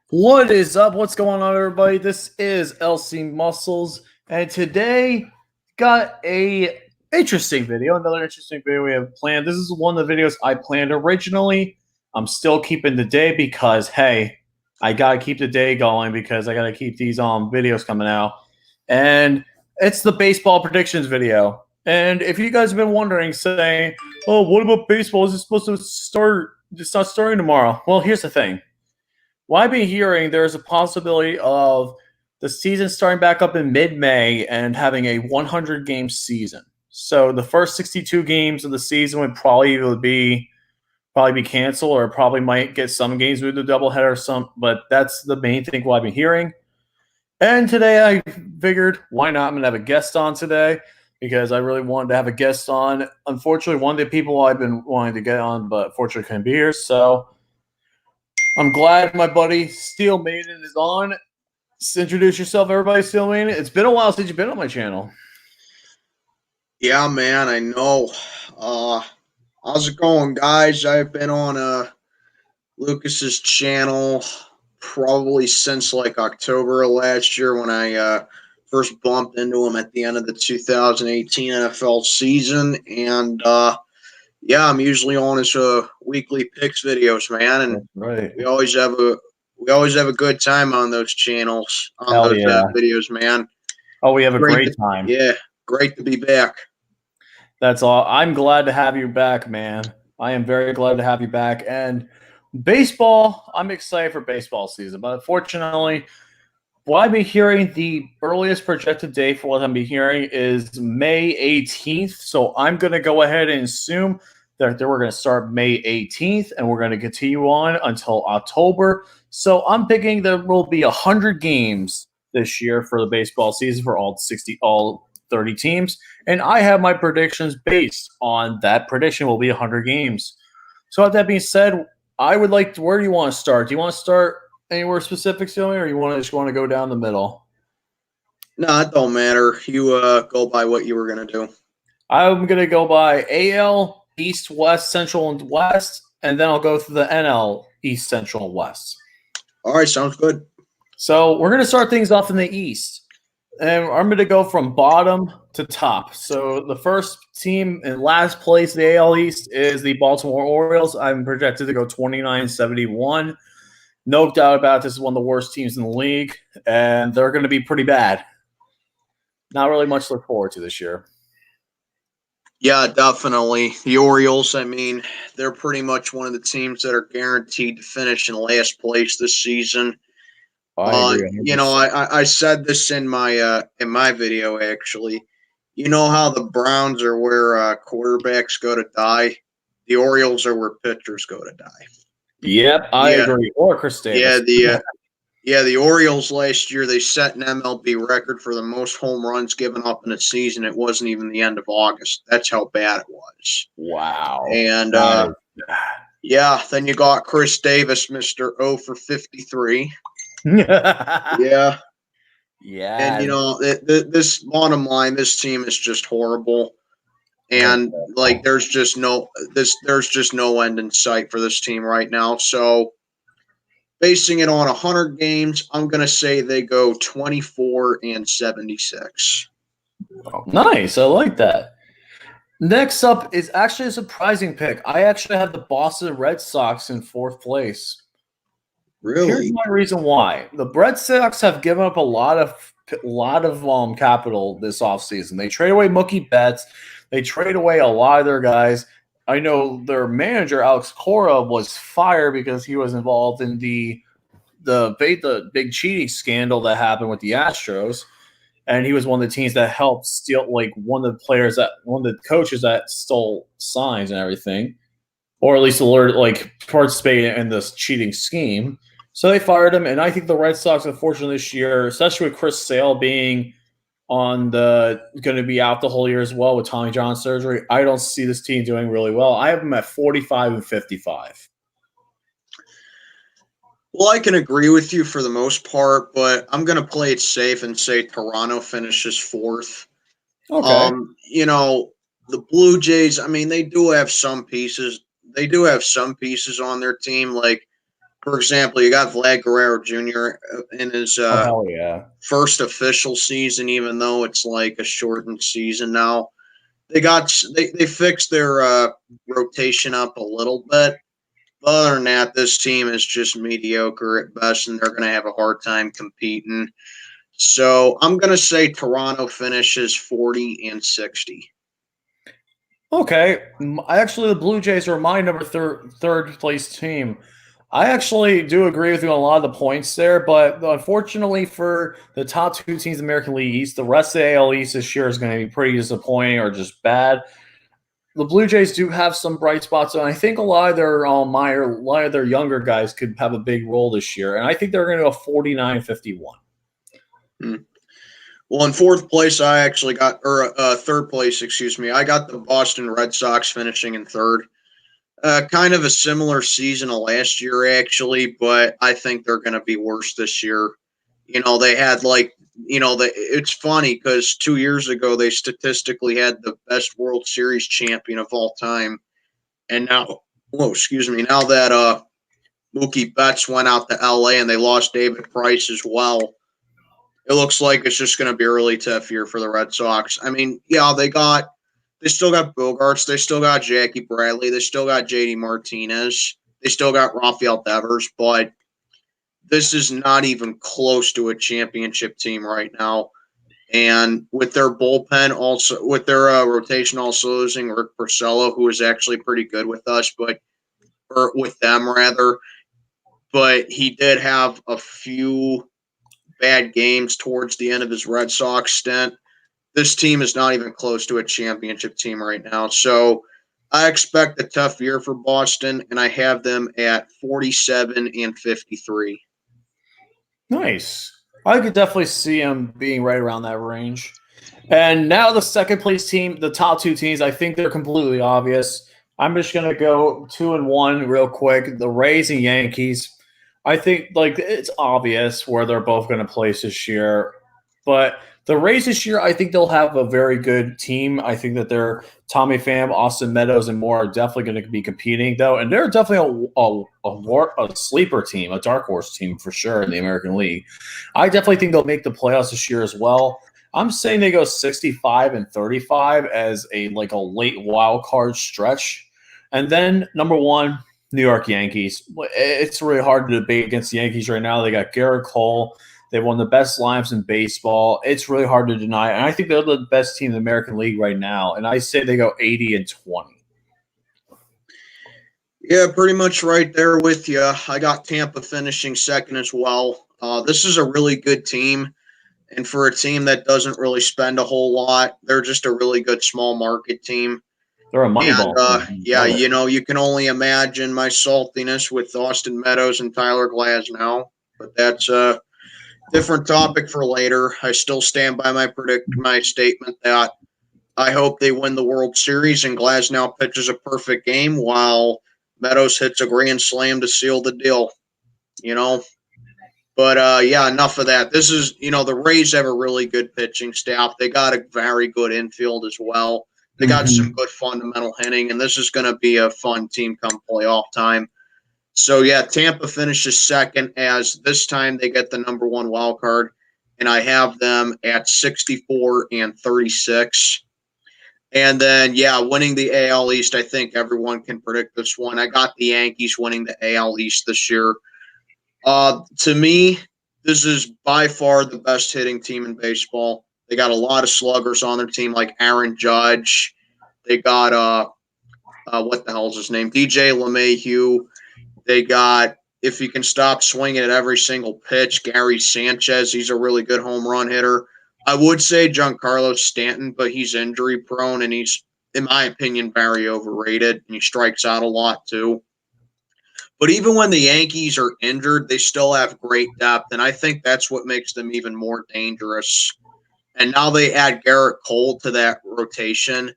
What is up? What's going on, everybody? This is LC Muscles, and today got another interesting video we have planned. This is one of the videos I planned originally. I'm still keeping the day because hey, I gotta keep the day going because I gotta keep these videos coming out. And it's the baseball predictions video. And if you guys have been wondering, saying, "Oh, what about baseball? Is it supposed to start? It's not starting tomorrow." Well, here's the thing. Well, I've been hearing there's a possibility of the season starting back up in mid-May and having a 100-game season. So the first 62 games of the season would probably be canceled, or probably might get some games with a doubleheader or some. But that's the main thing what I've been hearing. And today I figured, why not? I'm gonna have a guest on today because I really wanted to have a guest on. Unfortunately, one of the people I've been wanting to get on, but unfortunately couldn't be here. So I'm glad my buddy Steel Maiden is on. Just introduce yourself, everybody. Steel Maiden. It's been a while since you've been on my channel. Yeah, man, I know. How's it going, guys? I've been on Lucas's channel probably since like October of last year when I first bumped into him at the end of the 2018 NFL season, and yeah, I'm usually on his weekly picks videos, man, and That's right. we always have a good time on those channels on Hell those yeah. videos, man. Oh, we have a Great, great time. yeah, great to be back. That's all. I'm glad to have you back, man. I am very glad to have you back. And baseball, I'm excited for baseball season. But unfortunately, what I've been hearing, the earliest projected date for what I'm hearing is May 18th. So I'm going to go ahead and assume that we're going to start May 18th and we're going to continue on until October. So I'm thinking there will be 100 games this year for the baseball season for all 30 teams. And I have my predictions based on that prediction will be 100 games. So with that being said, I would like to, where do you want to start? Do you want to start anywhere specific, Silly, or you want to go down the middle? No, it don't matter. You go by what you were gonna do. I'm gonna go by AL East, West, Central, and West, and then I'll go through the NL East, Central, and West. All right, sounds good. So we're gonna start things off in the East, and I'm gonna go from bottom to top. So the first team in last place, the AL East, is the Baltimore Orioles. I'm projected to go 29-71. No doubt about it, this is one of the worst teams in the league, and they're going to be pretty bad. Not really much to look forward to this year. Yeah, definitely. The Orioles, I mean, they're pretty much one of the teams that are guaranteed to finish in last place this season. I agree. I said this in my video actually. You know how the Browns are where quarterbacks go to die? The Orioles are where pitchers go to die. Yep, I agree. Or Chris Davis. The Orioles last year, they set an MLB record for the most home runs given up in a season. It wasn't even the end of August. That's how bad it was. Wow. And then you got Chris Davis, Mr. 0 for 53. Yeah. Yeah. And this bottom line, this team is just horrible. And like there's just no end in sight for this team right now. So basing it on 100 games, I'm going to say they go 24-76. Nice. I like that. Next up is actually a surprising pick. I actually have the Boston Red Sox in fourth place. Really? Here's my reason why. The Red Sox have given up a lot of capital this offseason. They trade away Mookie Betts. They trade away a lot of their guys. I know their manager, Alex Cora, was fired because he was involved in the big cheating scandal that happened with the Astros. And he was one of the teams that helped steal, like one of the coaches that stole signs and everything, or at least participated in this cheating scheme. So they fired him, and I think the Red Sox, unfortunately, this year, especially with Chris Sale being going to be out the whole year as well with Tommy John surgery, I don't see this team doing really well. I have them at 45-55. Well, I can agree with you for the most part, but I'm going to play it safe and say Toronto finishes fourth. Okay. The Blue Jays, I mean, they do have some pieces. They do have some pieces on their team. Like For example, you got Vlad Guerrero Jr. in his Oh hell yeah! first official season, even though it's like a shortened season now. They fixed their rotation up a little bit. But other than that, this team is just mediocre at best, and they're going to have a hard time competing. So I'm going to say Toronto finishes 40-60. Okay, actually, the Blue Jays are my number third place team. I actually do agree with you on a lot of the points there, but unfortunately for the top two teams in the American League East, the rest of the AL East this year is going to be pretty disappointing or just bad. The Blue Jays do have some bright spots, and I think a lot of their younger guys could have a big role this year. And I think they're going to go 49-51. Hmm. Well, in fourth place, I actually got, or third place, excuse me, I got the Boston Red Sox finishing in third. Kind of a similar season to last year, actually, but I think they're going to be worse this year. They had it's funny because 2 years ago they statistically had the best World Series champion of all time, and now, now that Mookie Betts went out to LA and they lost David Price as well, it looks like it's just going to be a really tough year for the Red Sox. I mean, yeah, they still got Bogarts, they still got Jackie Bradley, they still got JD Martinez, they still got Rafael Devers, but this is not even close to a championship team right now. And with their bullpen, also with their rotation, also losing Rick Porcello, who is actually pretty good with us, or with them rather, but he did have a few bad games towards the end of his Red Sox stint. This team is not even close to a championship team right now. So I expect a tough year for Boston, and I have them at 47-53. Nice. I could definitely see them being right around that range. And now the second place team, the top two teams, I think they're completely obvious. I'm just gonna go 2-1 real quick. The Rays and Yankees. I think it's obvious where they're both going to place this year. But the Rays this year, I think they'll have a very good team. I think that they're Tommy Pham, Austin Meadows, and more are definitely going to be competing, though. And they're definitely a sleeper team, a dark horse team for sure in the American League. I definitely think they'll make the playoffs this year as well. I'm saying they go 65-35 as a late wild card stretch. And then number one, New York Yankees. It's really hard to debate against the Yankees right now. They got Garrett Cole. They won the best lineups in baseball. It's really hard to deny. And I think they're the best team in the American League right now. And I say they go 80-20. Yeah, pretty much right there with you. I got Tampa finishing second as well. This is a really good team. And for a team that doesn't really spend a whole lot, they're just a really good small market team. They're a money ball. Yeah, you can only imagine my saltiness with Austin Meadows and Tyler Glasnow, but that's a different topic for later. I still stand by my statement that I hope they win the World Series and Glasnow pitches a perfect game while Meadows hits a grand slam to seal the deal. But yeah, enough of that. This is the Rays have a really good pitching staff. They got a very good infield as well. They got some good fundamental hitting, and this is going to be a fun team come playoff time. So, yeah, Tampa finishes second as this time they get the number one wild card, and I have them at 64-36. And then, yeah, winning the AL East, I think everyone can predict this one. I got the Yankees winning the AL East this year. To me, this is by far the best hitting team in baseball. They got a lot of sluggers on their team, like Aaron Judge. They got what the hell's his name? DJ LeMahieu. They got, if you can stop swinging at every single pitch, Gary Sanchez. He's a really good home run hitter. I would say Giancarlo Stanton, but he's injury prone and he's, in my opinion, very overrated. And he strikes out a lot too. But even when the Yankees are injured, they still have great depth, and I think that's what makes them even more dangerous. And now they add Garrett Cole to that rotation.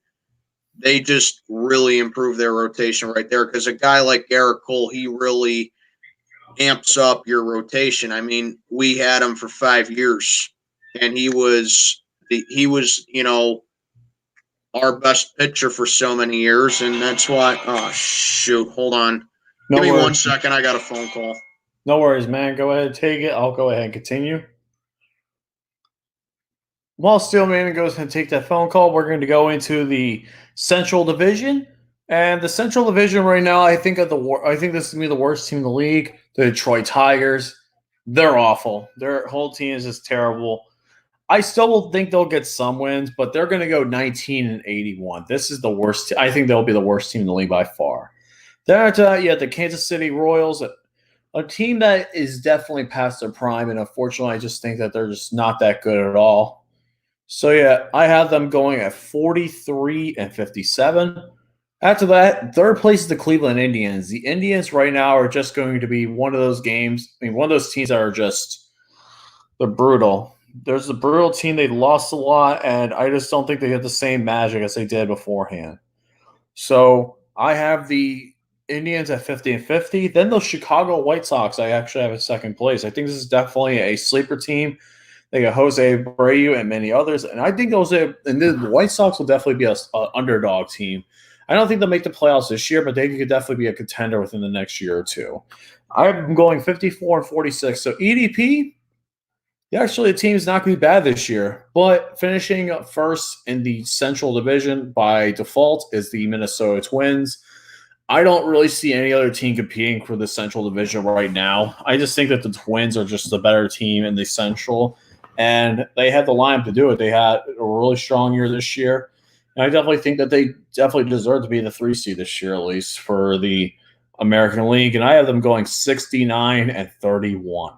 They just really improve their rotation right there because a guy like Garrett Cole, he really amps up your rotation. I mean, we had him for 5 years, and he was our best pitcher for so many years, and that's why. Oh shoot! Hold on. Give me 1 second. I got a phone call. No worries, man. Go ahead, take it. I'll go ahead and continue. While Steelman goes and take that phone call, we're going to go into the Central Division. And the Central Division right now, I think I think this is gonna be the worst team in the league. The Detroit Tigers. They're awful. Their whole team is just terrible. I still will think they'll get some wins, but they're going to go 19-81. This is the worst. I think they'll be the worst team in the league by far. Then after that, you have the Kansas City Royals, a team that is definitely past their prime, and unfortunately, I just think that they're just not that good at all. So yeah, I have them going at 43-57. After that, third place is the Cleveland Indians. The Indians right now are just going to be one of those games. I mean, one of those teams that are just they're brutal. There's a brutal team. They lost a lot, and I just don't think they have the same magic as they did beforehand. So I have the Indians at 50-50. Then the Chicago White Sox, I actually have in second place. I think this is definitely a sleeper team. They got Jose Abreu and many others, and I think the White Sox will definitely be a underdog team. I don't think they'll make the playoffs this year, but they could definitely be a contender within the next year or two. I'm going 54-46. So EDP, yeah, actually, the team is not going to be bad this year, but finishing first in the Central Division by default is the Minnesota Twins. I don't really see any other team competing for the Central Division right now. I just think that the Twins are just the better team in the Central, and they had the lineup to do it. They had a really strong year this year, and I definitely think that they definitely deserve to be the 3 seed this year, at least for the American League. And I have them going 69-31.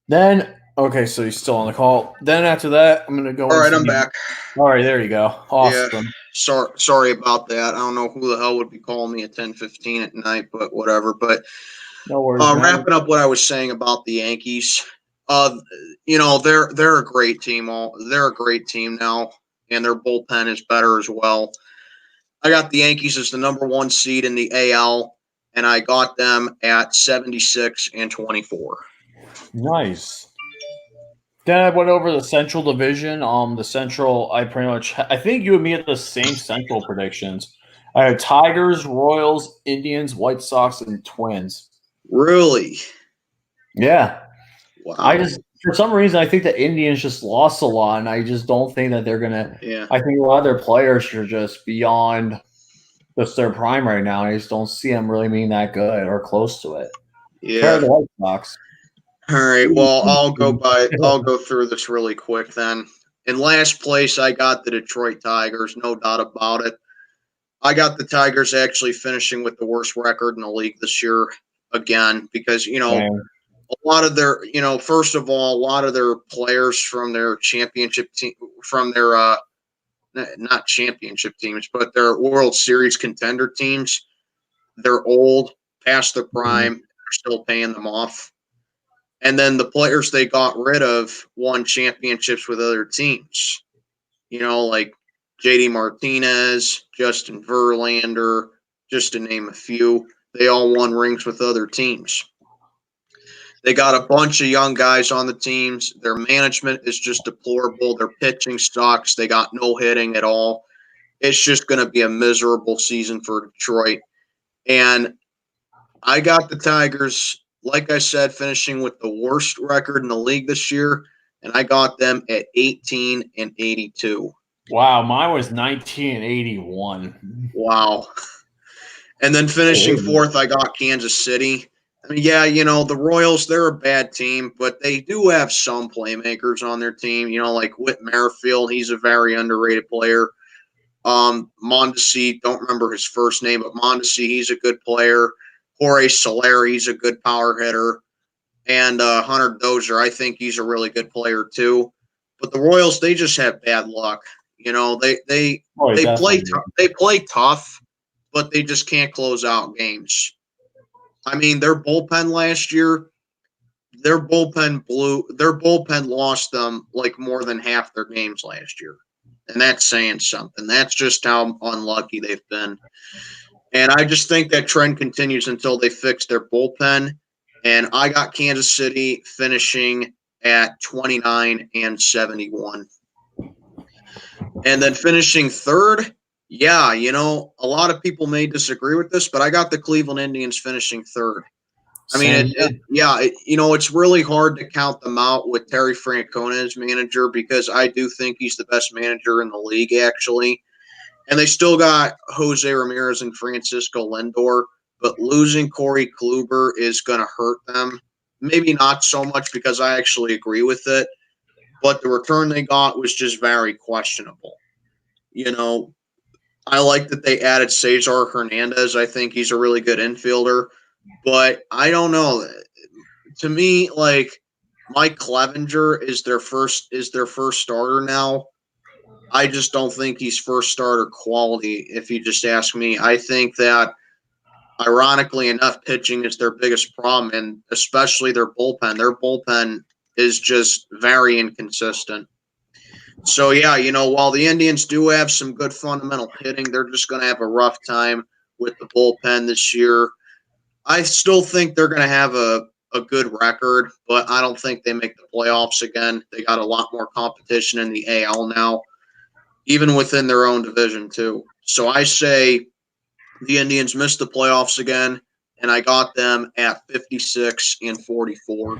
Then, okay, so he's still on the call. Then after that, I'm going to go. All right, I'm back. All right, there you go. Awesome. Yeah, sorry about that. I don't know who the hell would be calling me at 10:15 at night, but whatever. But No worries, man. wrapping up what I was saying about the Yankees. They're a great team. They're a great team now, and their bullpen is better as well. I got the Yankees as the number 1 seed in the AL, and I got them at 76-24. Nice. Then I went over the Central Division. The Central, I think you and me had the same Central predictions. I had Tigers, Royals, Indians, White Sox, and Twins. Really? Yeah. Wow. For some reason, I think the Indians just lost a lot, and I just don't think that they're gonna. Yeah. I think a lot of their players are just beyond just their prime right now. I just don't see them really being that good or close to it. Yeah. The White Sox. All right. Well, I'll go through this really quick then. In last place, I got the Detroit Tigers, no doubt about it. I got the Tigers actually finishing with the worst record in the league this year again because, a lot of their, first of all, a lot of their players from their championship team, from their, not championship teams, but their World Series contender teams, they're old, past their prime, they're still paying them off. And then the players they got rid of won championships with other teams. Like JD Martinez, Justin Verlander, just to name a few. They all won rings with other teams. They got a bunch of young guys on the teams. Their management is just deplorable. Their pitching sucks. They got no hitting at all. It's just going to be a miserable season for Detroit. And I got the Tigers, like I said, finishing with the worst record in the league this year, and I got them at 18-82. Wow, mine was 19-81. Wow. And then finishing fourth, I got Kansas City. I mean, yeah, the Royals, they're a bad team, but they do have some playmakers on their team, like Whit Merrifield. He's a very underrated player. Mondesi, don't remember his first name, but Mondesi, he's a good player. Jorge Soler, he's a good power hitter. And Hunter Dozier, I think he's a really good player too. But the Royals, they just have bad luck. They play tough, but they just can't close out games. I mean, their bullpen last year, their bullpen lost them like more than half their games last year. And that's saying something. That's just how unlucky they've been. And I just think that trend continues until they fix their bullpen. And I got Kansas City finishing at 29-71. And then finishing third, Yeah, a lot of people may disagree with this, but I got the Cleveland Indians finishing third. I mean, Same here. it's really hard to count them out with Terry Francona as manager because I do think he's the best manager in the league, actually. And they still got Jose Ramirez and Francisco Lindor, but losing Corey Kluber is going to hurt them. Maybe not so much because I actually agree with it, but the return they got was just very questionable. You know, I like that they added Cesar Hernandez. I think he's a really good infielder, but I don't know. To me, like Mike Clevenger is their first starter now. I just don't think he's first starter quality. If you just ask me, I think that ironically enough, pitching is their biggest problem, and especially their bullpen. Their bullpen is just very inconsistent. So yeah, while the Indians do have some good fundamental hitting, they're just going to have a rough time with the bullpen this year. I still think they're going to have a good record, but I don't think they make the playoffs again. They got a lot more competition in the AL now, even within their own division too. So I say the Indians missed the playoffs again, and I got them at 56 and 44.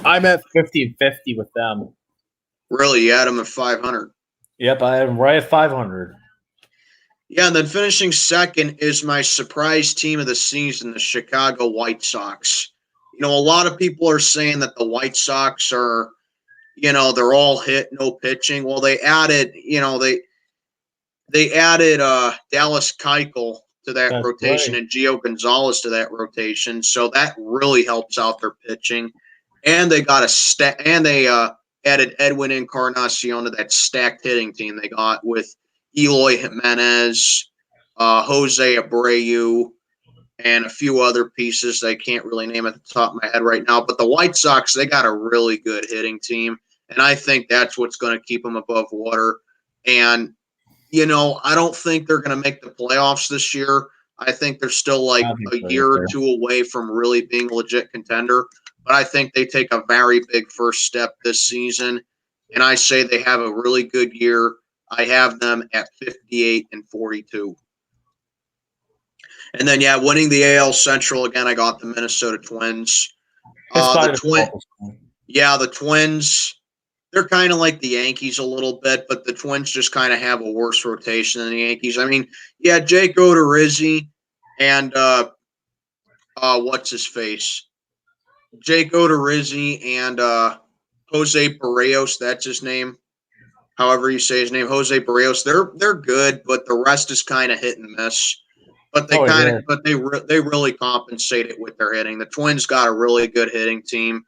I'm at 50-50 with them. Really, you had them at 500. Yep, I am right at 500. Yeah, and then finishing second is my surprise team of the season, the Chicago White Sox. A lot of people are saying that the White Sox are, they're all hit, no pitching. Well, they added Dallas Keuchel to that That's rotation right. and Gio Gonzalez to that rotation, so that really helps out their pitching. And they got added Edwin Encarnacion to that stacked hitting team they got with Eloy Jimenez, Jose Abreu, and a few other pieces I can't really name at the top of my head right now. But the White Sox, they got a really good hitting team, and I think that's what's going to keep them above water. And I don't think they're going to make the playoffs this year. I think they're still like I think a so year or either. two away from really being a legit contender. But I think they take a very big first step this season. And I say they have a really good year. I have them at 58 and 42. And then, yeah, winning the AL Central again, I got the Minnesota Twins. It's The probably the twin, closest one. yeah, the Twins. They're kind of like the Yankees a little bit, but the Twins just kind of have a worse rotation than the Yankees. I mean, yeah, Jake Odorizzi and what's his face, Jake Odorizzi and Jose Barrios. That's his name. However you say his name, Jose Barrios. They're good, but the rest is kind of hit and miss. But they Oh, kind of yeah. but they really compensate it with their hitting. The Twins got a really good hitting team.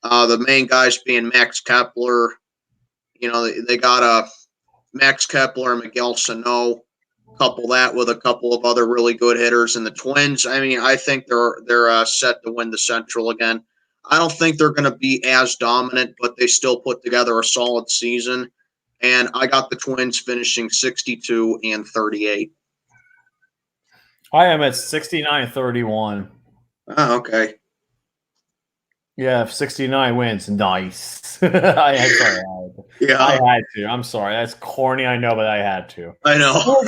The main guys being Max Kepler. They got Max Kepler and Miguel Sano. Couple that with a couple of other really good hitters, and the Twins. I mean, I think they're set to win the Central again. I don't think they're going to be as dominant, but they still put together a solid season. And I got the Twins finishing 62 and 38. I am at 69-31. Oh, okay. Yeah, if 69 wins, nice. Yeah, I had to. I'm sorry. That's corny, I know, but I had to. I know.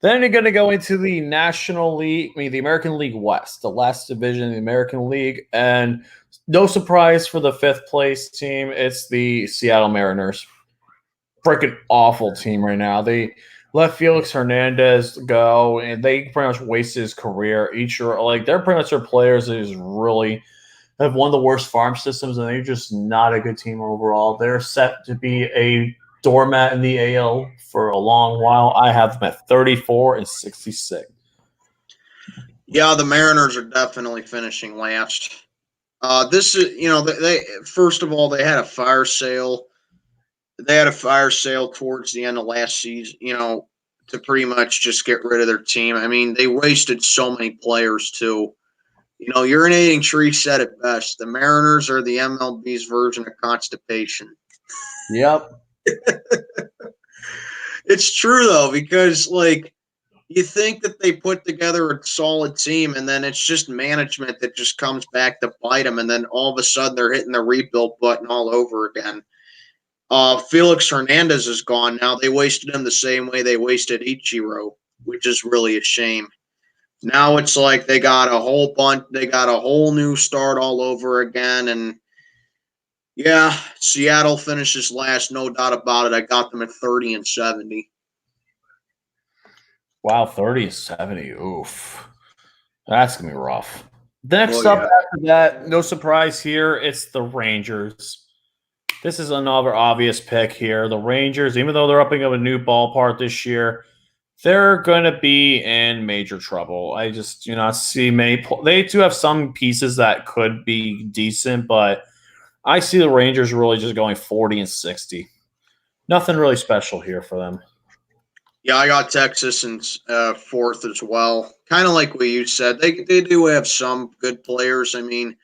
Then you're going to go into the National League, the American League West, the last division of the American League. And no surprise for the fifth place team, it's the Seattle Mariners. Freaking awful team right now. They let Felix Hernandez go, and they pretty much wasted his career. They're pretty much their players that is really have one of the worst farm systems, and they're just not a good team overall. They're set to be a doormat in the AL for a long while. I have them at 34 and 66. Yeah, the Mariners are definitely finishing last. This is, they first of all they had a fire sale. They had a fire sale towards the end of last season. To pretty much just get rid of their team. I mean, they wasted so many players too. Urinating Tree said it best. The Mariners are the MLB's version of constipation. Yep. It's true though, because you think that they put together a solid team, and then it's just management that just comes back to bite them, and then all of a sudden they're hitting the rebuild button all over again. Felix Hernandez is gone now. They wasted him the same way they wasted Ichiro, which is really a shame. Now it's like they got a whole bunch. They got a whole new start all over again, and yeah, Seattle finishes last, no doubt about it. I got them at 30-70. Wow, 30-70. Oof. That's going to be rough. Next Oh, up yeah. after that, no surprise here, it's the Rangers. This is another obvious pick here. The Rangers, even though they're upping up a new ballpark this year, they're going to be in major trouble. I just do not see many. They do have some pieces that could be decent, but I see the Rangers really just going 40-60. Nothing really special here for them. Yeah, I got Texas in fourth as well. Kind of like what you said. They do have some good players. I mean,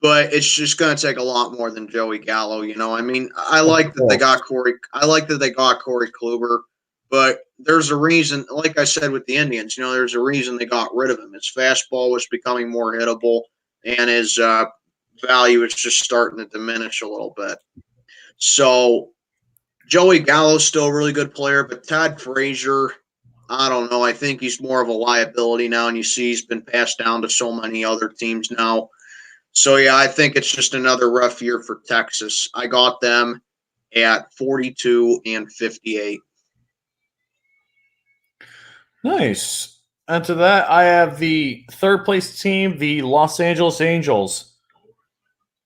but it's just going to take a lot more than Joey Gallo. You know, I mean, I like that they got Corey. I like that they got Corey Kluber, but there's a reason. Like I said with the Indians, you know, there's a reason they got rid of him. His fastball was becoming more hittable, and his value is just starting to diminish a little bit. So Joey Gallo's still a really good player, but Todd Frazier, I don't know. I think he's more of a liability now, and you see he's been passed down to so many other teams now. So, yeah, I think it's just another rough year for Texas. I got them at 42-58. Nice. And to that, I have the third place team, the Los Angeles Angels.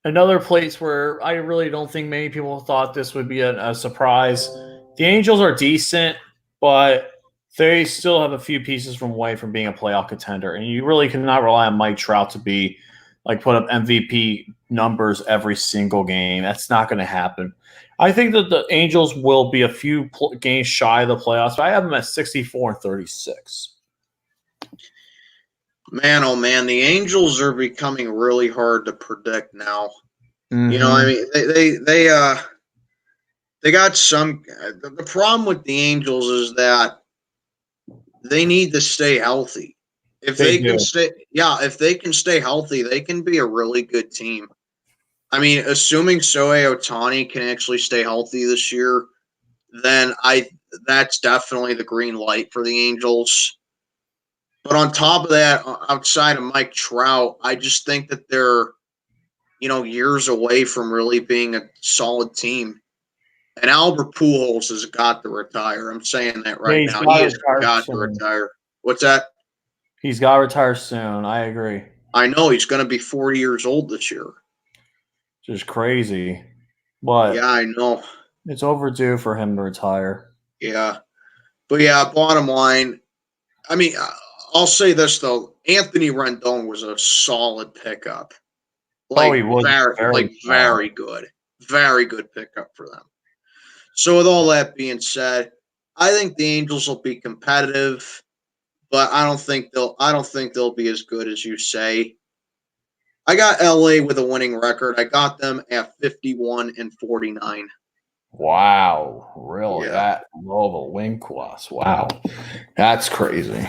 Another place where I really don't think many people thought this would be a surprise. The Angels are decent, but they still have a few pieces from away from being a playoff contender. And you really cannot rely on Mike Trout to be put up MVP numbers every single game. That's not going to happen. I think that the Angels will be a few games shy of the playoffs. But I have them at 64-36. Man, oh man, the Angels are becoming really hard to predict now. Mm-hmm. You know, I mean, they got some. The problem with the Angels is that they need to stay healthy. If they can stay healthy, they can be a really good team. I mean, assuming Shohei Ohtani can actually stay healthy this year, then that's definitely the green light for the Angels. But on top of that, outside of Mike Trout, I just think that they're, years away from really being a solid team. And Albert Pujols has got to retire. I'm saying that right now. He has got to retire. What's that? He's got to retire soon. I agree. I know he's going to be 40 years old this year. Just crazy. But yeah, I know. It's overdue for him to retire. Yeah. But yeah, bottom line, I mean, I'll say this though. Anthony Rendon was a solid pickup. He was very good. Very good pickup for them. So with all that being said, I think the Angels will be competitive, but I don't think they'll be as good as you say. I got LA with a winning record. I got them at 51-49. Wow, really? Yeah. That low of a win class. Wow. That's crazy.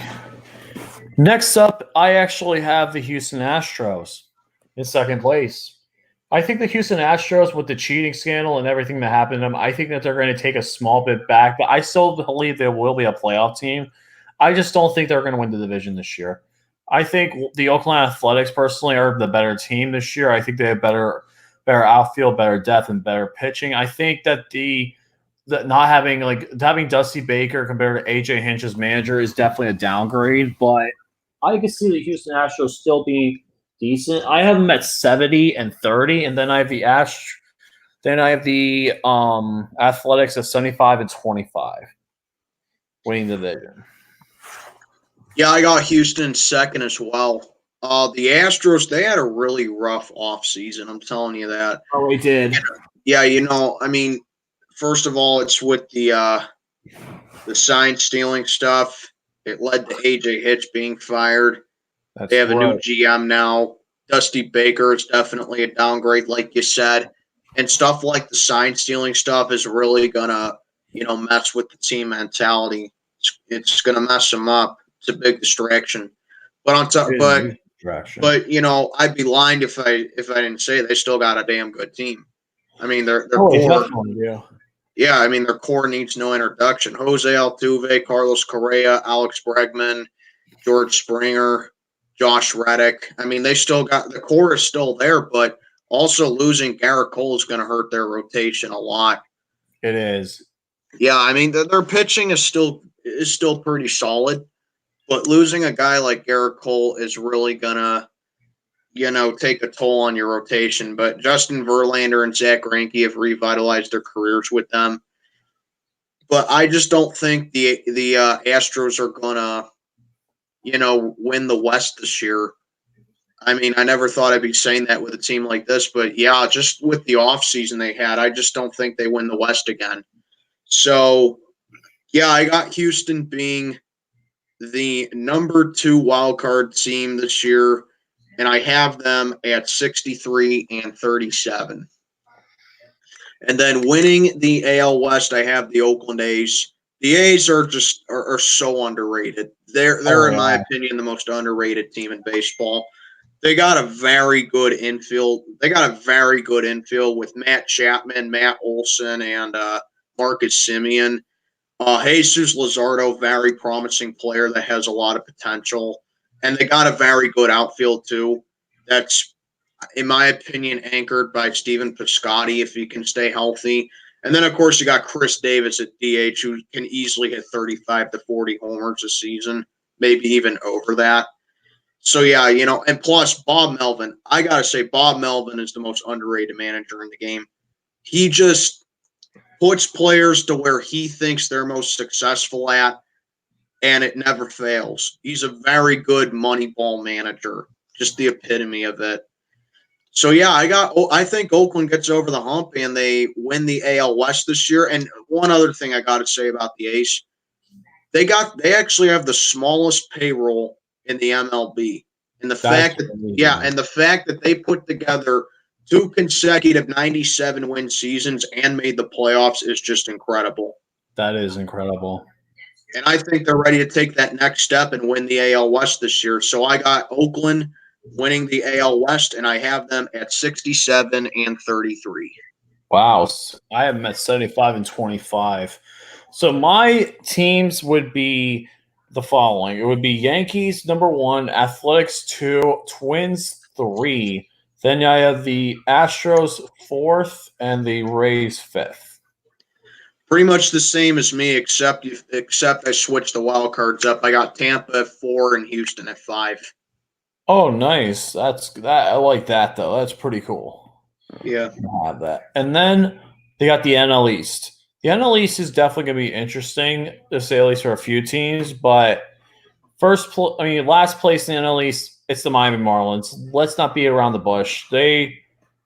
Next up, I actually have the Houston Astros in second place. I think the Houston Astros, with the cheating scandal and everything that happened to them, I think that they're going to take a small bit back, but I still believe they will be a playoff team. I just don't think they're going to win the division this year. I think the Oakland Athletics, personally, are the better team this year. I think they have better outfield, better depth, and better pitching. I think that not having Dusty Baker compared to AJ Hinch's manager is definitely a downgrade, but I can see the Houston Astros still be decent. I have them at 70-30, and then I have the Athletics at 75-25, winning the division. Yeah, I got Houston second as well. The Astros, they had a really rough offseason. I'm telling you that. Oh, we did. Yeah, I mean, first of all, it's with the sign stealing stuff. It led to AJ Hitch being fired. They have a new GM now. Dusty Baker is definitely a downgrade, like you said. And stuff like the sign stealing stuff is really gonna, mess with the team mentality. It's gonna mess them up. It's a big distraction. But on top, but I'd be lying if I didn't say they still got a damn good team. I mean, their Oh, they core. definitely do. Yeah, I mean, their core needs no introduction. Jose Altuve, Carlos Correa, Alex Bregman, George Springer, Josh Reddick. I mean, they still got the core is still there, but also losing Garrett Cole is going to hurt their rotation a lot. It is. Yeah, I mean, their pitching is still pretty solid, but losing a guy like Garrett Cole is really gonna take a toll on your rotation. But Justin Verlander and Zach Greinke have revitalized their careers with them. But I just don't think the Astros are gonna win the West this year. I mean, I never thought I'd be saying that with a team like this, but yeah, just with the offseason they had, I just don't think they win the West again. So, yeah, I got Houston being the number 2 wild card team this year, and I have them at 63 and 37. And then winning the AL West, I have the Oakland A's. The A's are so underrated. They're in my opinion the most underrated team in baseball. They got a very good infield. They got a very good infield with Matt Chapman, Matt Olson, and Marcus Semien. Jesus Luzardo, very promising player that has a lot of potential. And they got a very good outfield, too. That's, in my opinion, anchored by Stephen Piscotty if he can stay healthy. And then, of course, you got Chris Davis at DH, who can easily hit 35 to 40 homers a season, maybe even over that. So, yeah, and plus Bob Melvin. I got to say, Bob Melvin is the most underrated manager in the game. He just puts players to where he thinks they're most successful at, and it never fails. He's a very good Moneyball manager, just the epitome of it. So yeah, I think Oakland gets over the hump and they win the AL West this year. And one other thing I got to say about the A's, they actually have the smallest payroll in the MLB. And the fact that they put together 2 consecutive 97 win seasons and made the playoffs is just incredible. That is incredible. And I think they're ready to take that next step and win the AL West this year. So I got Oakland winning the AL West, and I have them at 67 and 33. Wow. I have them at 75 and 25. So my teams would be the following. It would be Yankees number 1, Athletics 2, Twins 3. Then I have the Astros 4th and the Rays 5th. Pretty much the same as me, except I switched the wild cards up. I got Tampa at 4 and Houston at 5. Oh, nice. I like that though. That's pretty cool. Yeah. I have that. And then they got the NL East. The NL East is definitely going to be interesting, to say at least for a few teams. But last place in the NL East, it's the Miami Marlins. Let's not beat around the bush. They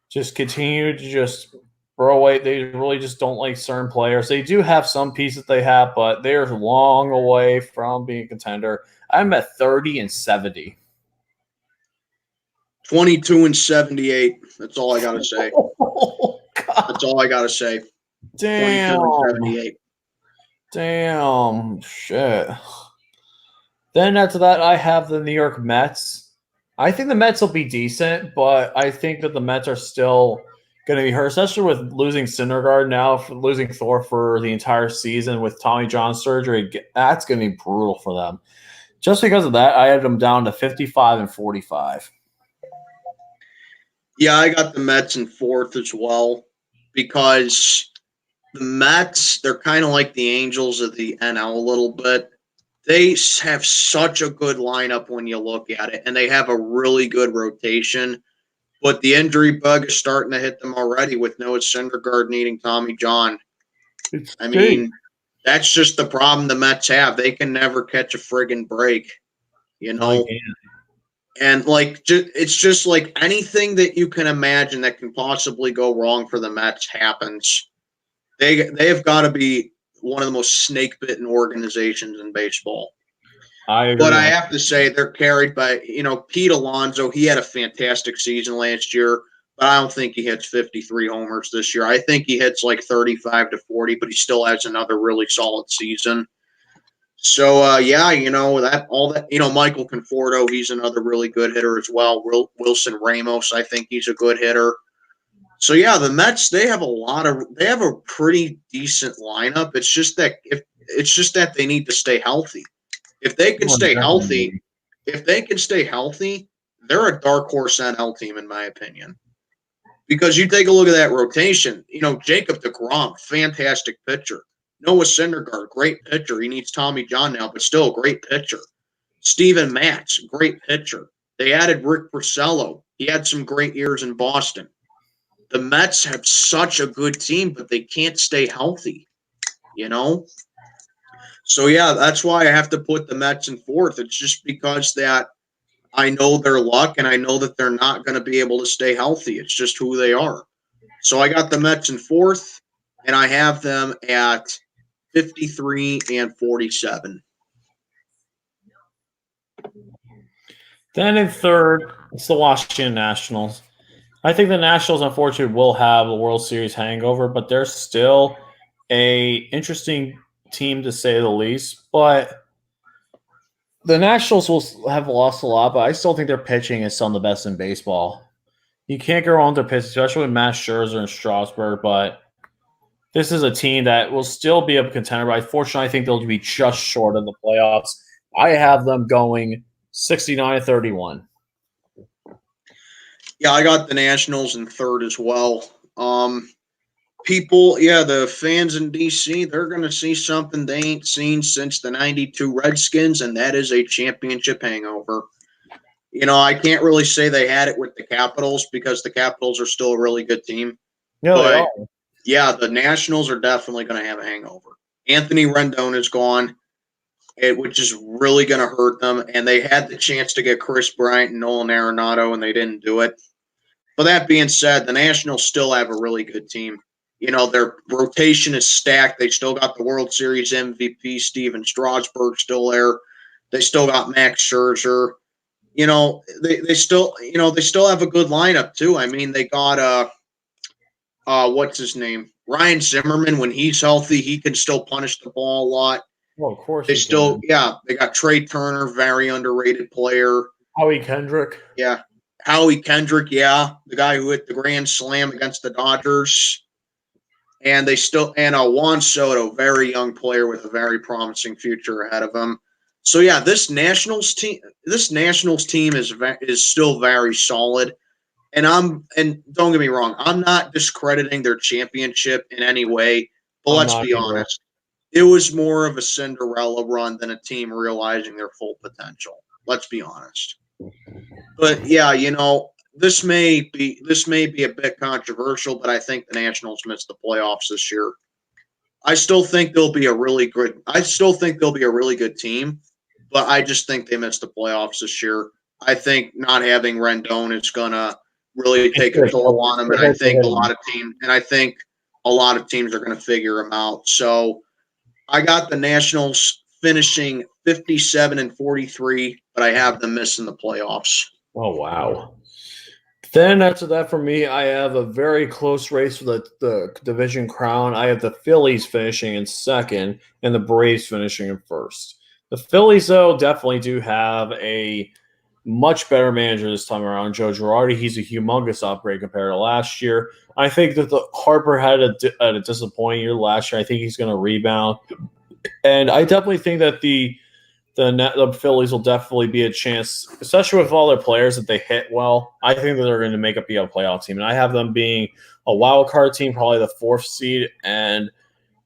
just continue to just throw away. They really just don't like certain players. They do have some pieces they have, but they're long away from being a contender. I'm at 30 and 70. 22 and 78. That's all I got to say. Oh, That's all I got to say. damn. 22 and 78. Damn. Shit. Then after that, I have the New York Mets. I think the Mets will be decent, but I think that the Mets are still going to be hurt, especially with losing Syndergaard now, losing Thor for the entire season with Tommy John surgery. That's going to be brutal for them. Just because of that, I had them down to 55 and 45. Yeah, I got the Mets in 4th as well because the Mets, they're kind of like the Angels of the NL a little bit. They have such a good lineup when you look at it, and they have a really good rotation. But the injury bug is starting to hit them already with Noah Syndergaard needing Tommy John. I mean, that's just the problem the Mets have. They can never catch a friggin' break, And it's just like anything that you can imagine that can possibly go wrong for the Mets happens. They have got to be one of the most snake bitten organizations in baseball. I agree. But I have to say they're carried by Pete Alonso. He had a fantastic season last year, but I don't think he hits 53 homers this year. I think he hits like 35 to 40, but he still has another really solid season. So Michael Conforto, he's another really good hitter as well. Wilson Ramos, I think he's a good hitter. So yeah, the Mets they have a pretty decent lineup. It's just that they need to stay healthy. If they can Oh, stay healthy, definitely. they're a dark horse NL team in my opinion. Because you take a look at that rotation, Jacob deGrom, fantastic pitcher. Noah Syndergaard, great pitcher. He needs Tommy John now, but still a great pitcher. Steven Matz, great pitcher. They added Rick Porcello. He had some great years in Boston. The Mets have such a good team, but they can't stay healthy, you know? So, yeah, that's why I have to put the Mets in fourth. It's just because that I know their luck and I know that they're not going to be able to stay healthy. It's just who they are. So I got the Mets in fourth, and I have them at 53 and 47. Then in third, it's the Washington Nationals. I think the Nationals, unfortunately, will have a World Series hangover, but they're still a interesting team to say the least. But the Nationals will have lost a lot, but I still think their pitching is some of the best in baseball. You can't go wrong with their pitching, especially with Matt Scherzer and Strasburg. But this is a team that will still be a contender. But unfortunately, I think they'll be just short of the playoffs. I have them going 69-31. Yeah, I got the Nationals in third as well. The fans in DC, they're going to see something they ain't seen since the 92 Redskins, and that is a championship hangover. I can't really say they had it with the Capitals because the Capitals are still a really good team. No, they But, are. yeah, the Nationals are definitely going to have a hangover. Anthony Rendon is gone, which is really going to hurt them, and they had the chance to get Chris Bryant and Nolan Arenado, and they didn't do it. But that being said, the Nationals still have a really good team. Their rotation is stacked. They still got the World Series MVP Steven Strasburg still there. They still got Max Scherzer. They still have a good lineup too. I mean, they got what's his name? Ryan Zimmerman. When he's healthy, he can still punish the ball a lot. Well, of course They he can. they got Trey Turner, very underrated player. Howie Kendrick. Yeah. Howie Kendrick, the guy who hit the grand slam against the Dodgers. And Juan Soto, very young player with a very promising future ahead of him. So yeah, this Nationals team is still very solid. And don't get me wrong, I'm not discrediting their championship in any way, but I'm let's not be either. honest. It was more of a Cinderella run than a team realizing their full potential. Let's be honest. But yeah, this may be a bit controversial, but I think the Nationals missed the playoffs this year. I still think they'll be a really good team, but I just think they missed the playoffs this year. I think not having Rendon is gonna really take a toll on them, and I think a lot of teams are gonna figure them out. So I got the Nationals finishing 57 and 43, but I have them missing the playoffs. Oh, wow. Then after that, for me, I have a very close race for the division crown. I have the Phillies finishing in second and the Braves finishing in first. The Phillies, though, definitely do have a much better manager this time around. Joe Girardi, he's a humongous upgrade compared to last year. I think that the Harper had a disappointing year last year. I think he's going to rebound. And I definitely think that the Phillies will definitely be a chance, especially with all their players that they hit well. I think that they're going to make up be a playoff team, and I have them being a wild card team, probably the fourth seed. And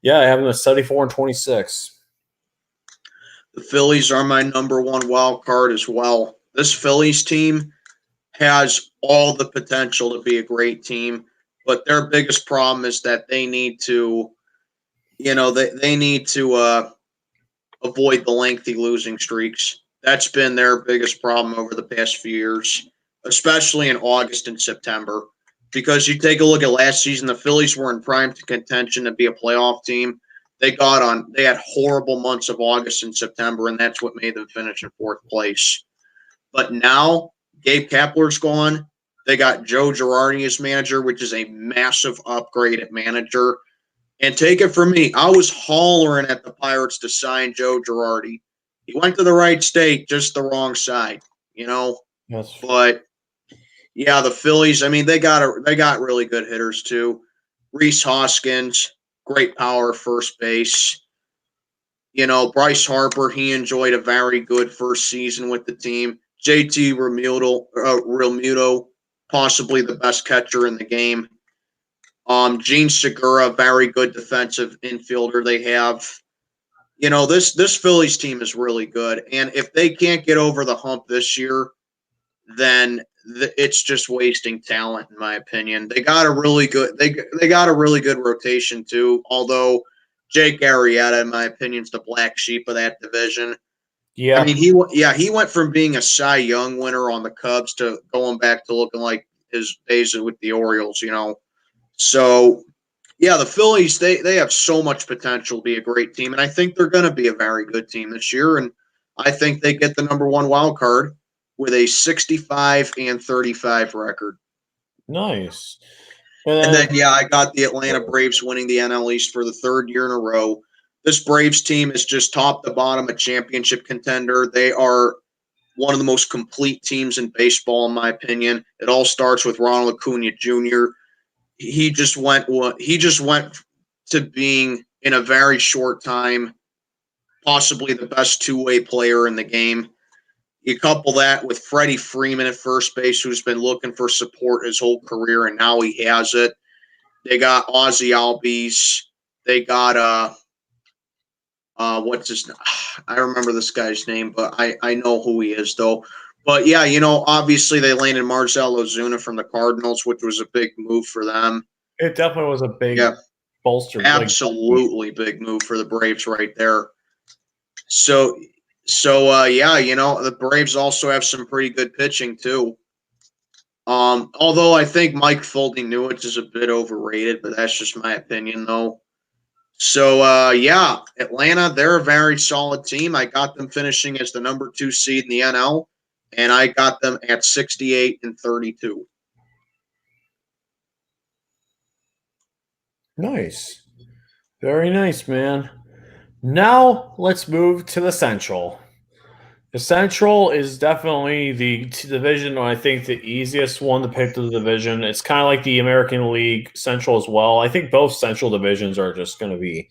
yeah, I have them at 74 and 26. The Phillies are my number one wild card as well. This Phillies team has all the potential to be a great team, but their biggest problem is that they need to, they need to avoid the lengthy losing streaks. That's been their biggest problem over the past few years, especially in August and September. Because you take a look at last season, the Phillies were in prime contention to be a playoff team. They had horrible months of August and September, and that's what made them finish in fourth place. But now Gabe Kapler's gone. They got Joe Girardi as manager, which is a massive upgrade at manager. And take it from me, I was hollering at the Pirates to sign Joe Girardi. He went to the right state, just the wrong side, Yes. But Yeah, the Phillies. I mean, they got really good hitters too. Reese Hoskins, great power first base. Bryce Harper, he enjoyed a very good first season with the team. JT Realmuto, possibly the best catcher in the game. Gene Segura, very good defensive infielder they have. This Phillies team is really good, and if they can't get over the hump this year, then it's just wasting talent, in my opinion. They got a really good they got a really good rotation too. Although Jake Arrieta, in my opinion, is the black sheep of that division. I Yeah. mean, he went from being a Cy Young winner on the Cubs to going back to looking like his days with the Orioles. So yeah, the Phillies they have so much potential to be a great team, and I think they're going to be a very good team this year. And I think they get the number one wild card with a 65-35 record. Nice. And then yeah, I got the Atlanta Braves winning the NL East for the third year in a row. This Braves team is just top to bottom a championship contender. They are one of the most complete teams in baseball, in my opinion. It all starts with Ronald Acuna Jr. He just went to being in a very short time possibly the best two-way player in the game. You couple that with Freddie Freeman at first base, who's been looking for support his whole career, and now he has it. They got Ozzy Albies. They got what's his name? I remember this guy's name, but I know who he is though. But yeah, obviously they landed Marcell Ozuna from the Cardinals, which was a big move for them. It definitely was a big bolster. Absolutely big move for the Braves right there. So yeah, the Braves also have some pretty good pitching too. Although I think Mike Foltynewicz is a bit overrated, but that's just my opinion though. So yeah, Atlanta, they're a very solid team. I got them finishing as the number 2 seed in the NL, and I got them at 68-32. Nice. Very nice, man. Now let's move to the Central. The Central is definitely the division, I think, the easiest one to pick to the division. It's kind of like the American League Central as well. I think both Central divisions are just going to be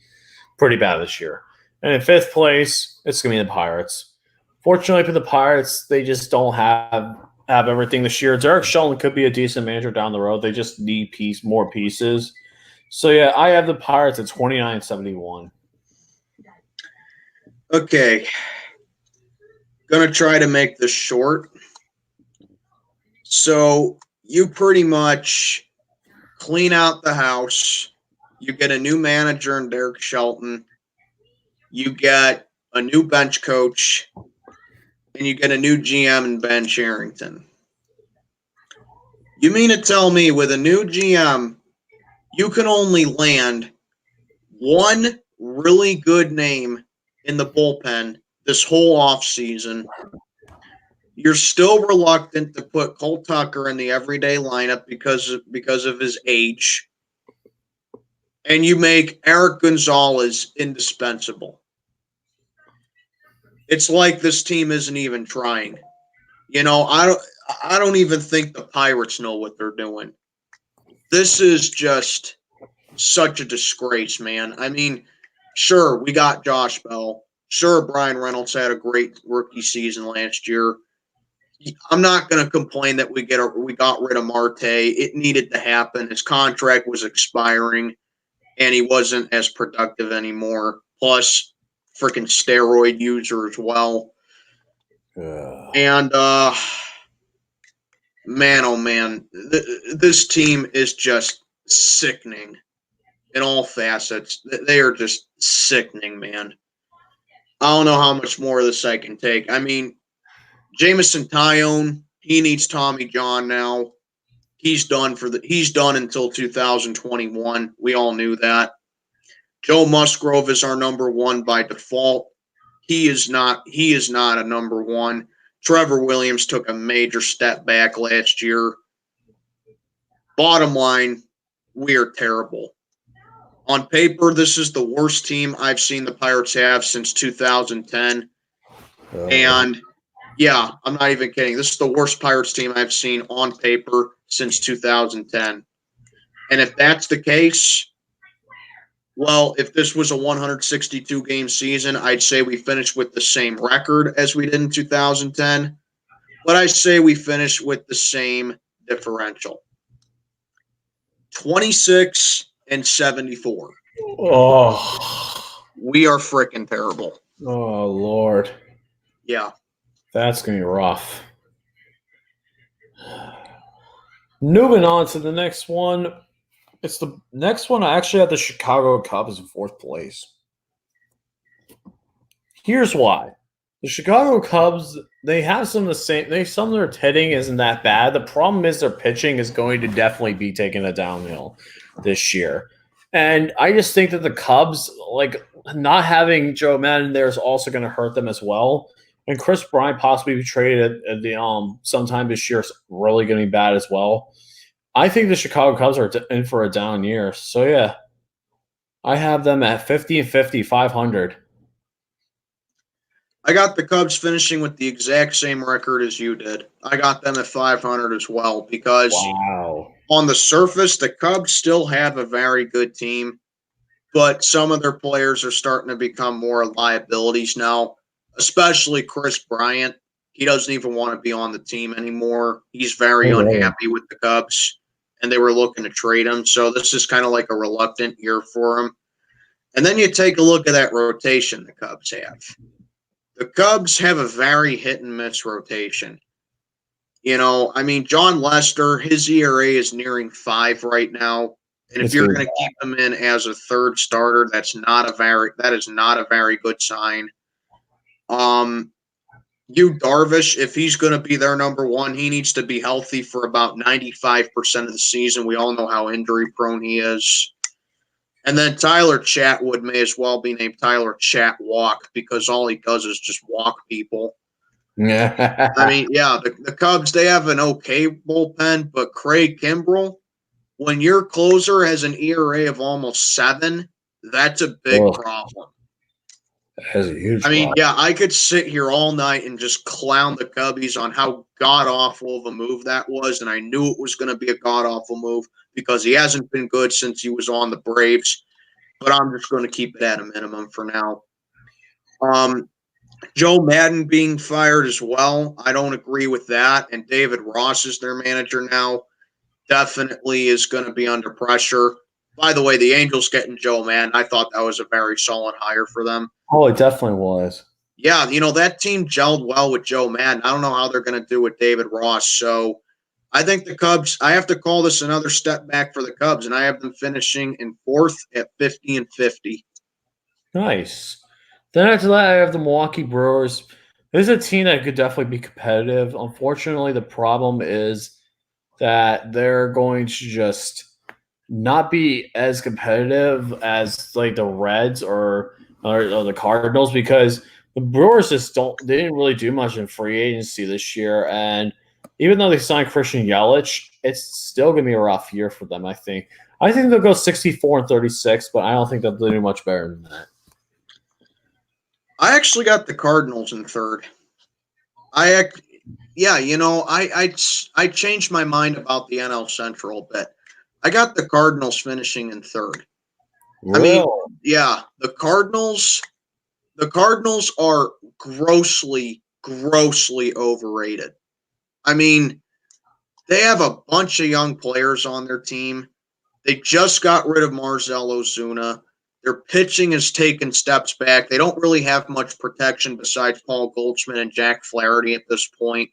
pretty bad this year. And in fifth place, it's going to be the Pirates. Fortunately for the Pirates, they just don't have everything this year. Derek Shelton could be a decent manager down the road. They just need more pieces. So yeah, I have the Pirates at 29-71. Okay. Gonna try to make this short. So you pretty much clean out the house. You get a new manager in Derek Shelton. You get a new bench coach. And you get a new GM in Ben Cherington. You mean to tell me with a new GM, you can only land one really good name in the bullpen this whole offseason? You're still reluctant to put Cole Tucker in the everyday lineup because of his age. And you make Eric Gonzalez indispensable. It's like this team isn't even trying. I don't even think the Pirates know what they're doing. This is just such a disgrace, man. I mean, sure, we got Josh Bell. Sure, Brian Reynolds had a great rookie season last year. I'm not going to complain that we got rid of Marte. It needed to happen. His contract was expiring, and he wasn't as productive anymore. Plus, freaking steroid user as well. And man, oh man, this team is just sickening in all facets. They are just sickening, man. I don't know how much more of this I can take. I mean, Jameson Taillon, he needs Tommy John now. He's done until 2021. We all knew that. Joe Musgrove is our number one by default. He is not a number one. Trevor Williams took a major step back last year. Bottom line, we are terrible. On paper, this is the worst team I've seen the Pirates have since 2010. And Yeah, I'm not even kidding. This is the worst Pirates team I've seen on paper since 2010. And if that's the case, well, if this was a 162 game season, I'd say we finished with the same record as we did in 2010. But I say we finish with the same differential 26-74. Oh, We are freaking terrible. oh Lord, Yeah. that's gonna be rough. Moving on to the next one. It's the next one. I actually have the Chicago Cubs in fourth place. Here's why. The Chicago Cubs, they have some of the same. Some of their hitting isn't that bad. The problem is their pitching is going to definitely be taking a downhill this year. And I just think that the Cubs, like not having Joe Madden there, is also going to hurt them as well. And Chris Bryant possibly be traded at the sometime this year is really going to be bad as well. I think the Chicago Cubs are in for a down year. So yeah, I have them at 50-50, 500. I got the Cubs finishing with the exact same record as you did. I got them at 500 as well because Wow. on the surface, the Cubs still have a very good team, but some of their players are starting to become more liabilities now, especially Chris Bryant. He doesn't even want to be on the team anymore. He's very unhappy with the Cubs, and they were looking to trade him. So this is kind of like a reluctant year for him. And then you take a look at that rotation the Cubs have. The Cubs have a very hit and miss rotation. I mean, John Lester, his ERA is nearing 5 right now. And if you're going to keep him in as a third starter, that is not a very good sign. Yu Darvish, if he's going to be their number one, he needs to be healthy for about 95% of the season. We all know how injury prone he is. And then Tyler Chatwood may as well be named Tyler Chatwalk because all he does is just walk people. I mean, yeah, the Cubs, they have an okay bullpen, but Craig Kimbrell, when your closer has an ERA of almost 7, that's a big problem. That's a huge problem. Yeah, I could sit here all night and just clown the Cubbies on how god-awful of a move that was, and I knew it was going to be a god-awful move because he hasn't been good since he was on the Braves, but I'm just going to keep it at a minimum for now. Joe Madden being fired as well, I don't agree with that, and David Ross is their manager now. Definitely is going to be under pressure. By the way, the Angels getting Joe Madden, I thought that was a very solid hire for them. Oh, it definitely was. Yeah, that team gelled well with Joe Madden. I don't know how they're going to do with David Ross. So I think the Cubs, I have to call this another step back for the Cubs, and I have them finishing in fourth at 50-50. Nice. Then after that, I have the Milwaukee Brewers. This is a team that could definitely be competitive. Unfortunately, the problem is that they're going to just not be as competitive as like the Reds or the Cardinals because the Brewers they didn't really do much in free agency this year. And even though they signed Christian Yelich, it's still going to be a rough year for them, I think. I think they'll go 64-36, but I don't think they'll do much better than that. I actually got the Cardinals in third. I changed my mind about the NL Central a bit. I got the Cardinals finishing in third. Really? I mean, yeah, the Cardinals are grossly overrated. I mean, they have a bunch of young players on their team. They just got rid of Marcell Ozuna. Their pitching has taken steps back. They don't really have much protection besides Paul Goldschmidt and Jack Flaherty at this point.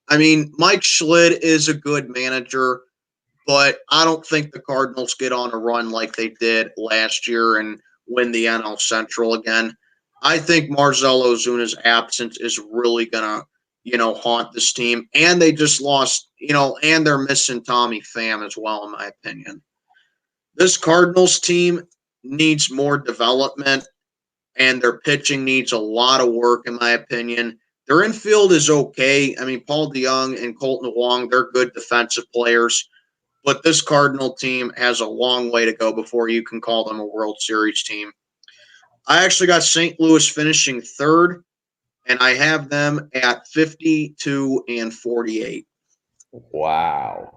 I mean, Mike Schlitt is a good manager, but I don't think the Cardinals get on a run like they did last year and win the NL Central again. I think Marcell Ozuna's absence is really going to, haunt this team. And they just lost, and they're missing Tommy Pham as well, in my opinion. This Cardinals team needs more development, and their pitching needs a lot of work, in my opinion. Their infield is okay. I mean, Paul DeJong and Colton Wong, they're good defensive players. But this Cardinal team has a long way to go before you can call them a World Series team. I actually got St. Louis finishing third, and I have them at 52-48. Wow.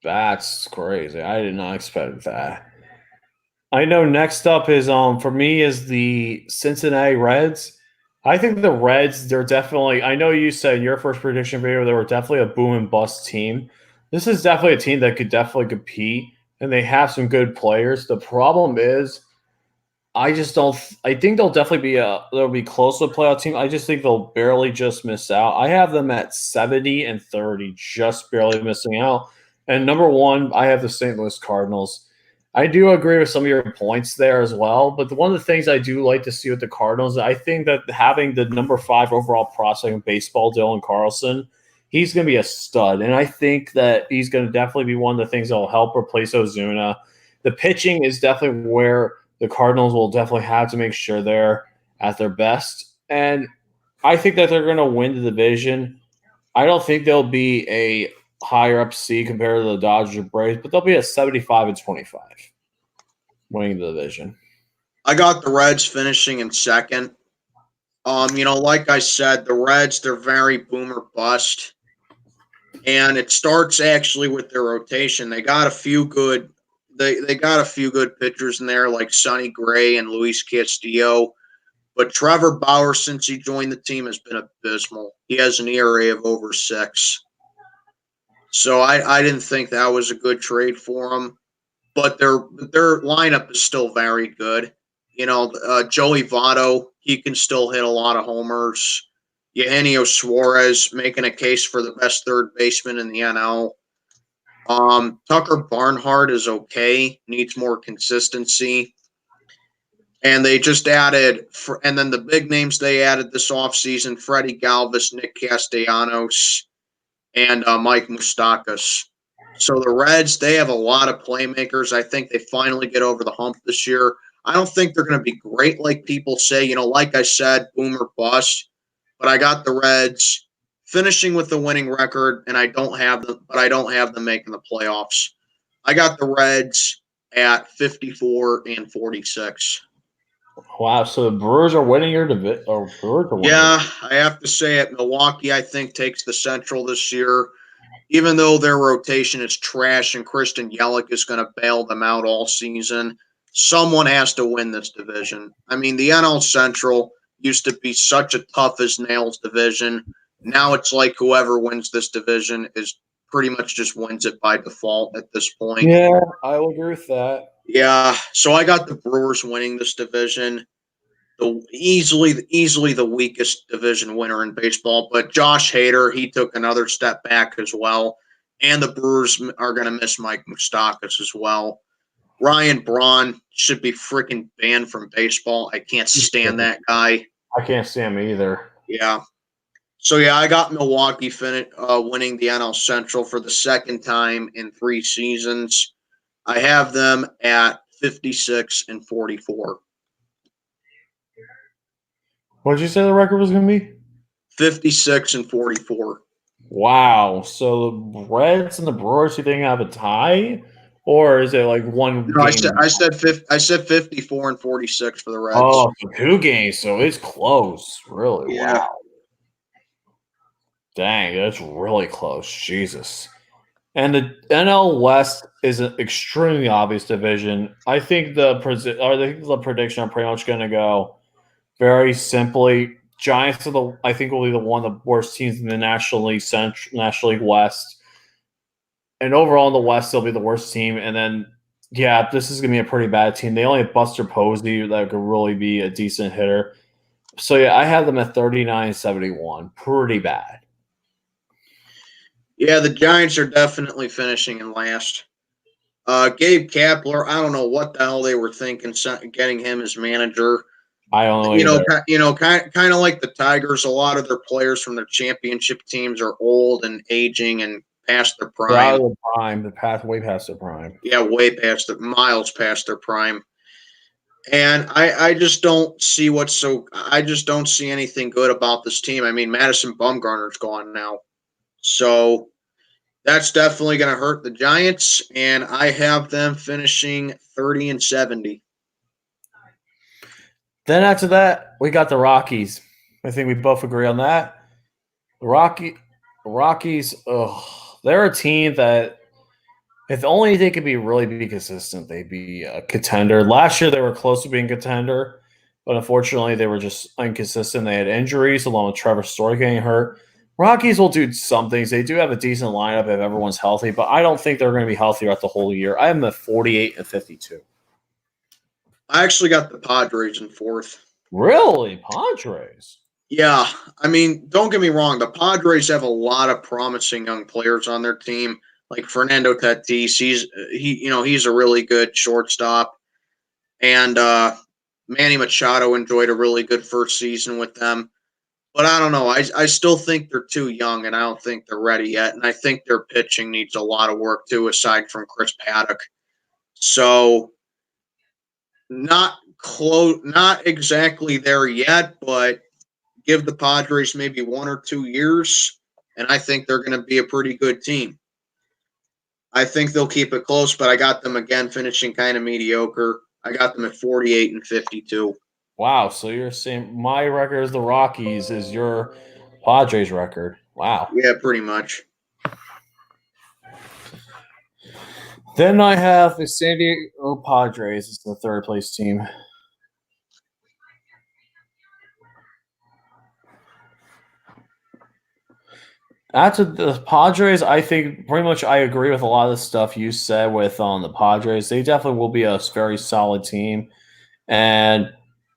That's crazy. I did not expect that. I know next up is for me is the Cincinnati Reds. I think the Reds, they're definitely, I know you said in your first prediction video they were definitely a boom and bust team. This is definitely a team that could definitely compete, and they have some good players. The problem is I just don't. I think they'll definitely be they'll be close to a playoff team. I just think they'll barely just miss out. I have them at 70-30, just barely missing out. And number one, I have the St. Louis Cardinals. I do agree with some of your points there as well. But one of the things I do like to see with the Cardinals, I think that having the number 5 overall prospect in baseball, Dylan Carlson, he's going to be a stud. And I think that he's going to definitely be one of the things that will help replace Ozuna. The pitching is definitely where the Cardinals will definitely have to make sure they're at their best. And I think that they're going to win the division. I don't think they'll be a higher up seed compared to the Dodgers or Braves, but they'll be at 75-25, winning the division. I got the Reds finishing in second. Like I said, the Reds, they're very boomer bust. And it starts actually with their rotation. They got a few good they got a few good pitchers in there like Sonny Gray and Luis Castillo. But Trevor Bauer, since he joined the team, has been abysmal. He has an ERA of over 6. So I didn't think that was a good trade for him. But their lineup is still very good. Joey Votto, he can still hit a lot of homers. Eugenio Suarez making a case for the best third baseman in the NL. Tucker Barnhart is okay, needs more consistency. And they just added, and then the big names they added this offseason, Freddie Galvis, Nick Castellanos, and Mike Moustakas. So the Reds, they have a lot of playmakers. I think they finally get over the hump this year. I don't think they're going to be great like people say. Like I said, boomer bust. But I got the Reds finishing with the winning record, and I don't have them making the playoffs. I got the Reds at 54-46. Wow, so the Brewers are winning your division. Yeah, I have to say it. Milwaukee, I think, takes the Central this year. Even though their rotation is trash and Kristen Yelich is going to bail them out all season, someone has to win this division. I mean, the NL Central used to be such a tough as nails division. Now it's like whoever wins this division is pretty much just wins it by default at this point. Yeah, I will agree with that. Yeah, so I got the Brewers winning this division. Easily the weakest division winner in baseball. But Josh Hader, he took another step back as well. And the Brewers are going to miss Mike Moustakas as well. Ryan Braun should be freaking banned from baseball. I can't stand that guy. I can't stand him either. Yeah. So, yeah, I got Milwaukee winning the NL Central for the second time in 3 seasons. I have them at 56-44. What did you say the record was going to be? 56-44. Wow. So the Reds and the Brewers, you think have a tie? Or is it like one No, game? I said 54-46 for the Reds. Oh, so 2 games. So it's close. Really? Yeah. Wow. Dang, that's really close. Jesus. And the NL West is an extremely obvious division. I think the prediction I'm pretty much going to go very simply. Giants I think will be one of the worst teams in the National League National League West. And overall in the West, they'll be the worst team. And then, yeah, this is going to be a pretty bad team. They only have Buster Posey that could really be a decent hitter. So, yeah, I have them at 39-71. Pretty bad. Yeah, the Giants are definitely finishing in last. Gabe Kapler, I don't know what the hell they were thinking, getting him as manager. I don't know. Kind of like the Tigers. A lot of their players from their championship teams are old and aging and past their prime. They're out of the prime, way past their prime. Yeah, way past miles past their prime. And I just don't see I just don't see anything good about this team. I mean, Madison Bumgarner's gone now. So that's definitely going to hurt the Giants, and I have them finishing 30-70. Then after that, we got the Rockies. I think we both agree on that. The Rockies, they're a team that if only they could be consistent, they'd be a contender. Last year they were close to being a contender, but unfortunately they were just inconsistent. They had injuries along with Trevor Story getting hurt. Rockies will do some things. They do have a decent lineup if everyone's healthy, but I don't think they're going to be healthy throughout the whole year. I have them at 48 and 52. I actually got the Padres in fourth. Really? Padres? Yeah, I mean, don't get me wrong. The Padres have a lot of promising young players on their team, like Fernando Tatis. He's a really good shortstop, and Manny Machado enjoyed a really good first season with them. But I don't know. I still think they're too young, and I don't think they're ready yet. And I think their pitching needs a lot of work too, aside from Chris Paddock. So not close, not exactly there yet, but give the Padres maybe 1 or 2 years, and I think they're going to be a pretty good team. I think they'll keep it close, but I got them again finishing kind of mediocre. I got them at 48 and 52. Wow. So you're saying my record is the Rockies is your Padres record. Wow. Yeah, pretty much. Then I have the San Diego Padres as the third place team. After the Padres, I think pretty much I agree with a lot of the stuff you said with the Padres. They definitely will be a very solid team, and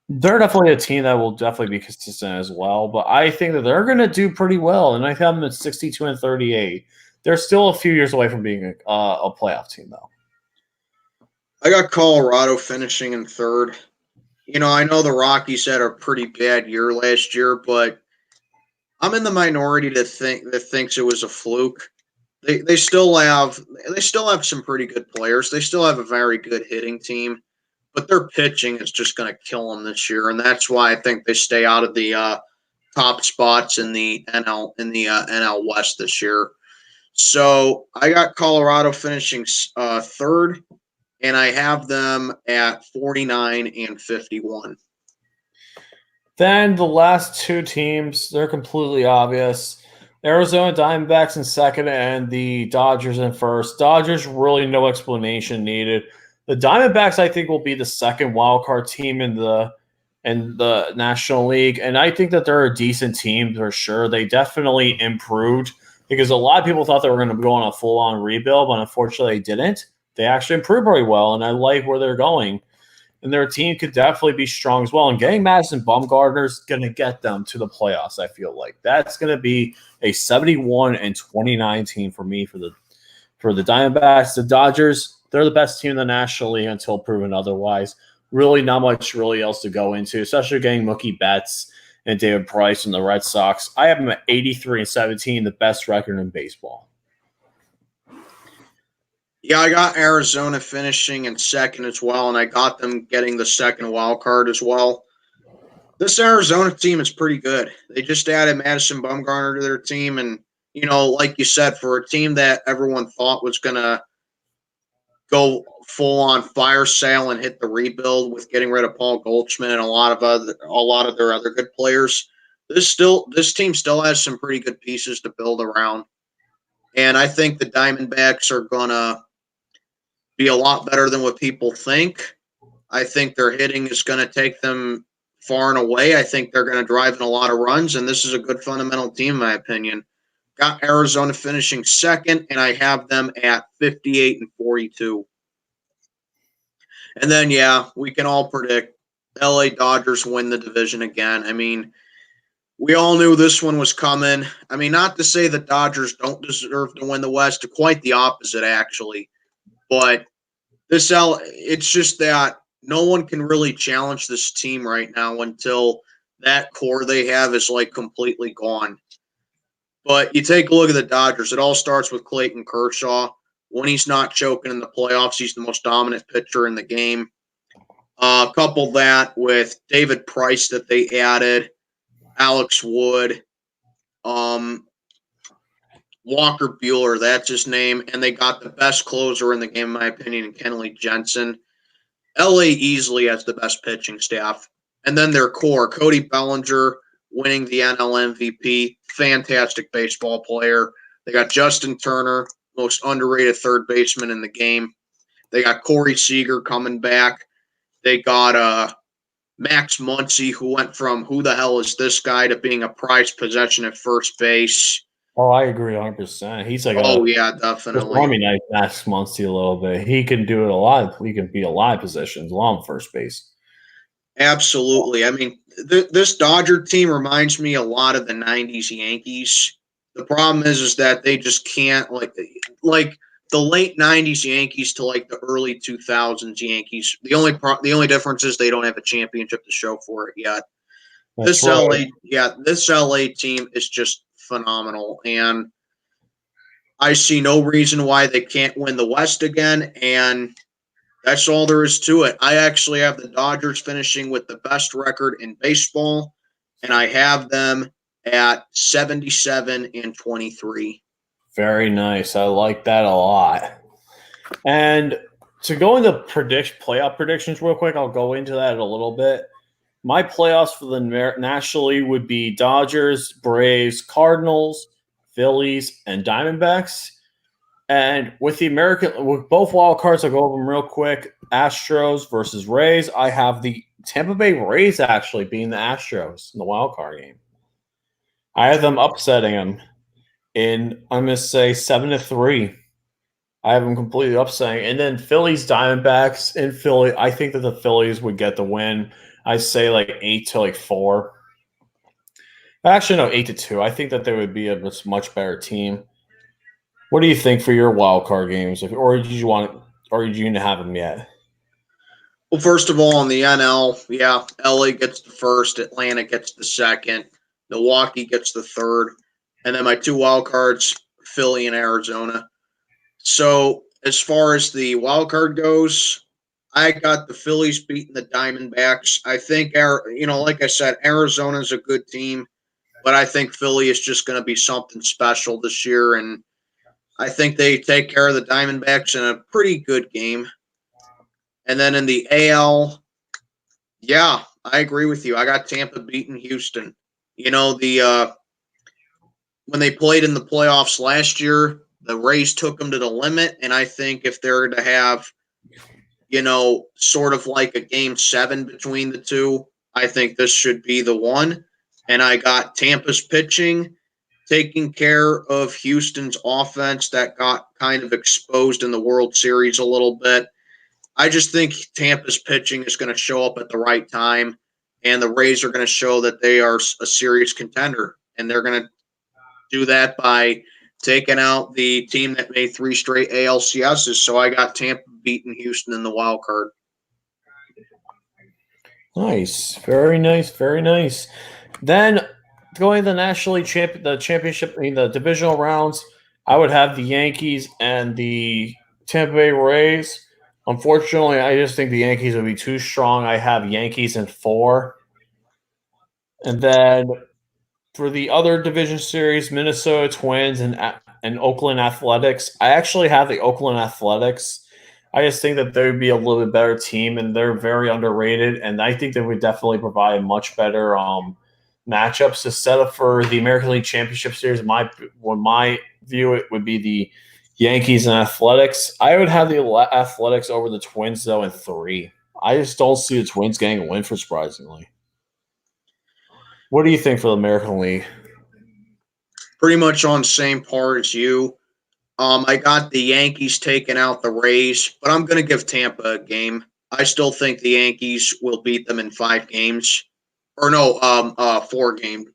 they're definitely a team that will definitely be consistent as well. But I think that they're going to do pretty well, and I have them at 62 and 38. They're still a few years away from being a playoff team, though. I got Colorado finishing in third. I know the Rockies had a pretty bad year last year, but I'm in the minority that thinks it was a fluke. They still have some pretty good players. They still have a very good hitting team, but their pitching is just going to kill them this year, and that's why I think they stay out of the top spots in the NL West this year. So I got Colorado finishing third, and I have them at 49 and 51. Then the last two teams, they're completely obvious. Arizona Diamondbacks in second and the Dodgers in first. Dodgers, really no explanation needed. The Diamondbacks, I think, will be the second wildcard team in the National League, and I think that they're a decent team for sure. They definitely improved because a lot of people thought they were going to go on a full-on rebuild, but unfortunately they didn't. They actually improved very well, and I like where they're going. And their team could definitely be strong as well. And getting Madison Bumgarner is going to get them to the playoffs, I feel like. That's going to be a 71 and 29 team for me for the Diamondbacks. The Dodgers, they're the best team in the National League until proven otherwise. Really not much really else to go into, especially getting Mookie Betts and David Price from the Red Sox. I have them at 83 and 17, the best record in baseball. Yeah, I got Arizona finishing in second as well, and I got them getting the second wild card as well. This Arizona team is pretty good. They just added Madison Bumgarner to their team, and like you said, for a team that everyone thought was going to go full on fire sale and hit the rebuild with getting rid of Paul Goldschmidt and a lot of their other good players, this team still has some pretty good pieces to build around, and I think the Diamondbacks are gonna be a lot better than what people think. I think their hitting is going to take them far and away. I think they're going to drive in a lot of runs, and this is a good fundamental team, in my opinion. Got Arizona finishing second, and I have them at 58 and 42. And then, yeah, we can all predict LA Dodgers win the division again. I mean, we all knew this one was coming. I mean, not to say the Dodgers don't deserve to win the West, quite the opposite, actually. But it's just that no one can really challenge this team right now until that core they have is like completely gone. But you take a look at the Dodgers. It all starts with Clayton Kershaw. When he's not choking in the playoffs, he's the most dominant pitcher in the game. Couple that with David Price that they added, Alex Wood, Walker Buehler, that's his name, and they got the best closer in the game, in my opinion, in Kenley Jensen. LA easily has the best pitching staff. And then their core, Cody Bellinger, winning the NL MVP. Fantastic baseball player. They got Justin Turner, most underrated third baseman in the game. They got Corey Seager coming back. They got Max Muncy, who went from who the hell is this guy to being a prized possession at first base. Oh, I agree 100%. He's like Oh a yeah, just definitely. Army Knife Max Muncy a little bit. He can do it a lot. He can be a lot of positions along first base. Absolutely. I mean, this Dodger team reminds me a lot of the '90s Yankees. The problem is that they just can't like the late '90s Yankees to like the early 2000s Yankees. The only difference is they don't have a championship to show for it yet. That's right. This LA team is just phenomenal, and I see no reason why they can't win the West again. And that's all there is to it. I actually have the Dodgers finishing with the best record in baseball, and I have them at 77-23. Very nice. I like that a lot. And to go into playoff predictions real quick, I'll go into that a little bit. My playoffs for the National League would be Dodgers, Braves, Cardinals, Phillies, and Diamondbacks. And with with both wild cards, I'll go over them real quick. Astros versus Rays. I have the Tampa Bay Rays actually being the Astros in the wild card game. I have them upsetting them I'm going to say 7-3. I have them completely upsetting. And then Phillies Diamondbacks in Philly. I think that the Phillies would get the win. I say like 8-4. Actually, no, 8-2. I think that they would be a much better team. What do you think for your wild card games? Or did you have them yet? Well, first of all, in the NL, yeah, LA gets the first, Atlanta gets the second, Milwaukee gets the third, and then my two wild cards, Philly and Arizona. So as far as the wild card goes, I got the Phillies beating the Diamondbacks. I think, like I said, Arizona's a good team, but I think Philly is just going to be something special this year, and I think they take care of the Diamondbacks in a pretty good game. And then in the AL, yeah, I agree with you. I got Tampa beating Houston. The when they played in the playoffs last year, the Rays took them to the limit, and I think if they're to have sort of like a game 7 between the two, I think this should be the one. And I got Tampa's pitching taking care of Houston's offense that got kind of exposed in the World Series a little bit. I just think Tampa's pitching is going to show up at the right time, and the Rays are going to show that they are a serious contender, and they're going to do that by taking out the team that made 3 straight ALCSs. So I got Tampa beating Houston in the wild card. Nice, very nice, very nice. Then going to the the championship, the divisional rounds, I would have the Yankees and the Tampa Bay Rays. Unfortunately, I just think the Yankees would be too strong. I have Yankees in 4, and then for the other division series, Minnesota Twins and Oakland Athletics. I actually have the Oakland Athletics. I just think that they would be a little bit better team, and they're very underrated. And I think they would definitely provide much better matchups to set up for the American League Championship Series. My view, it would be the Yankees and Athletics. I would have the Athletics over the Twins though in 3. I just don't see the Twins getting a win, for surprisingly. What do you think for the American League? Pretty much on the same par as you. I got the Yankees taking out the Rays, but I'm going to give Tampa a game. I still think the Yankees will beat them in 5 games. Or no, 4 games.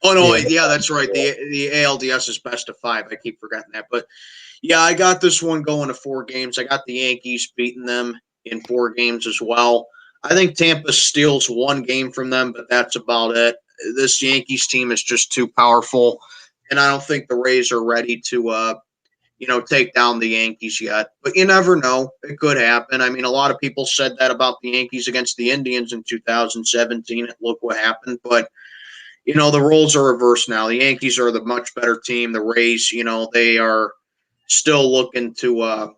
Oh no, yeah, that's right. The ALDS is best of 5. I keep forgetting that. But yeah, I got this one going to 4 games. I got the Yankees beating them in 4 games as well. I think Tampa steals 1 game from them, but that's about it. This Yankees team is just too powerful, and I don't think the Rays are ready to take down the Yankees yet. But you never know. It could happen. I mean, a lot of people said that about the Yankees against the Indians in 2017. Look what happened. But the roles are reversed now. The Yankees are the much better team. The Rays, they are still looking to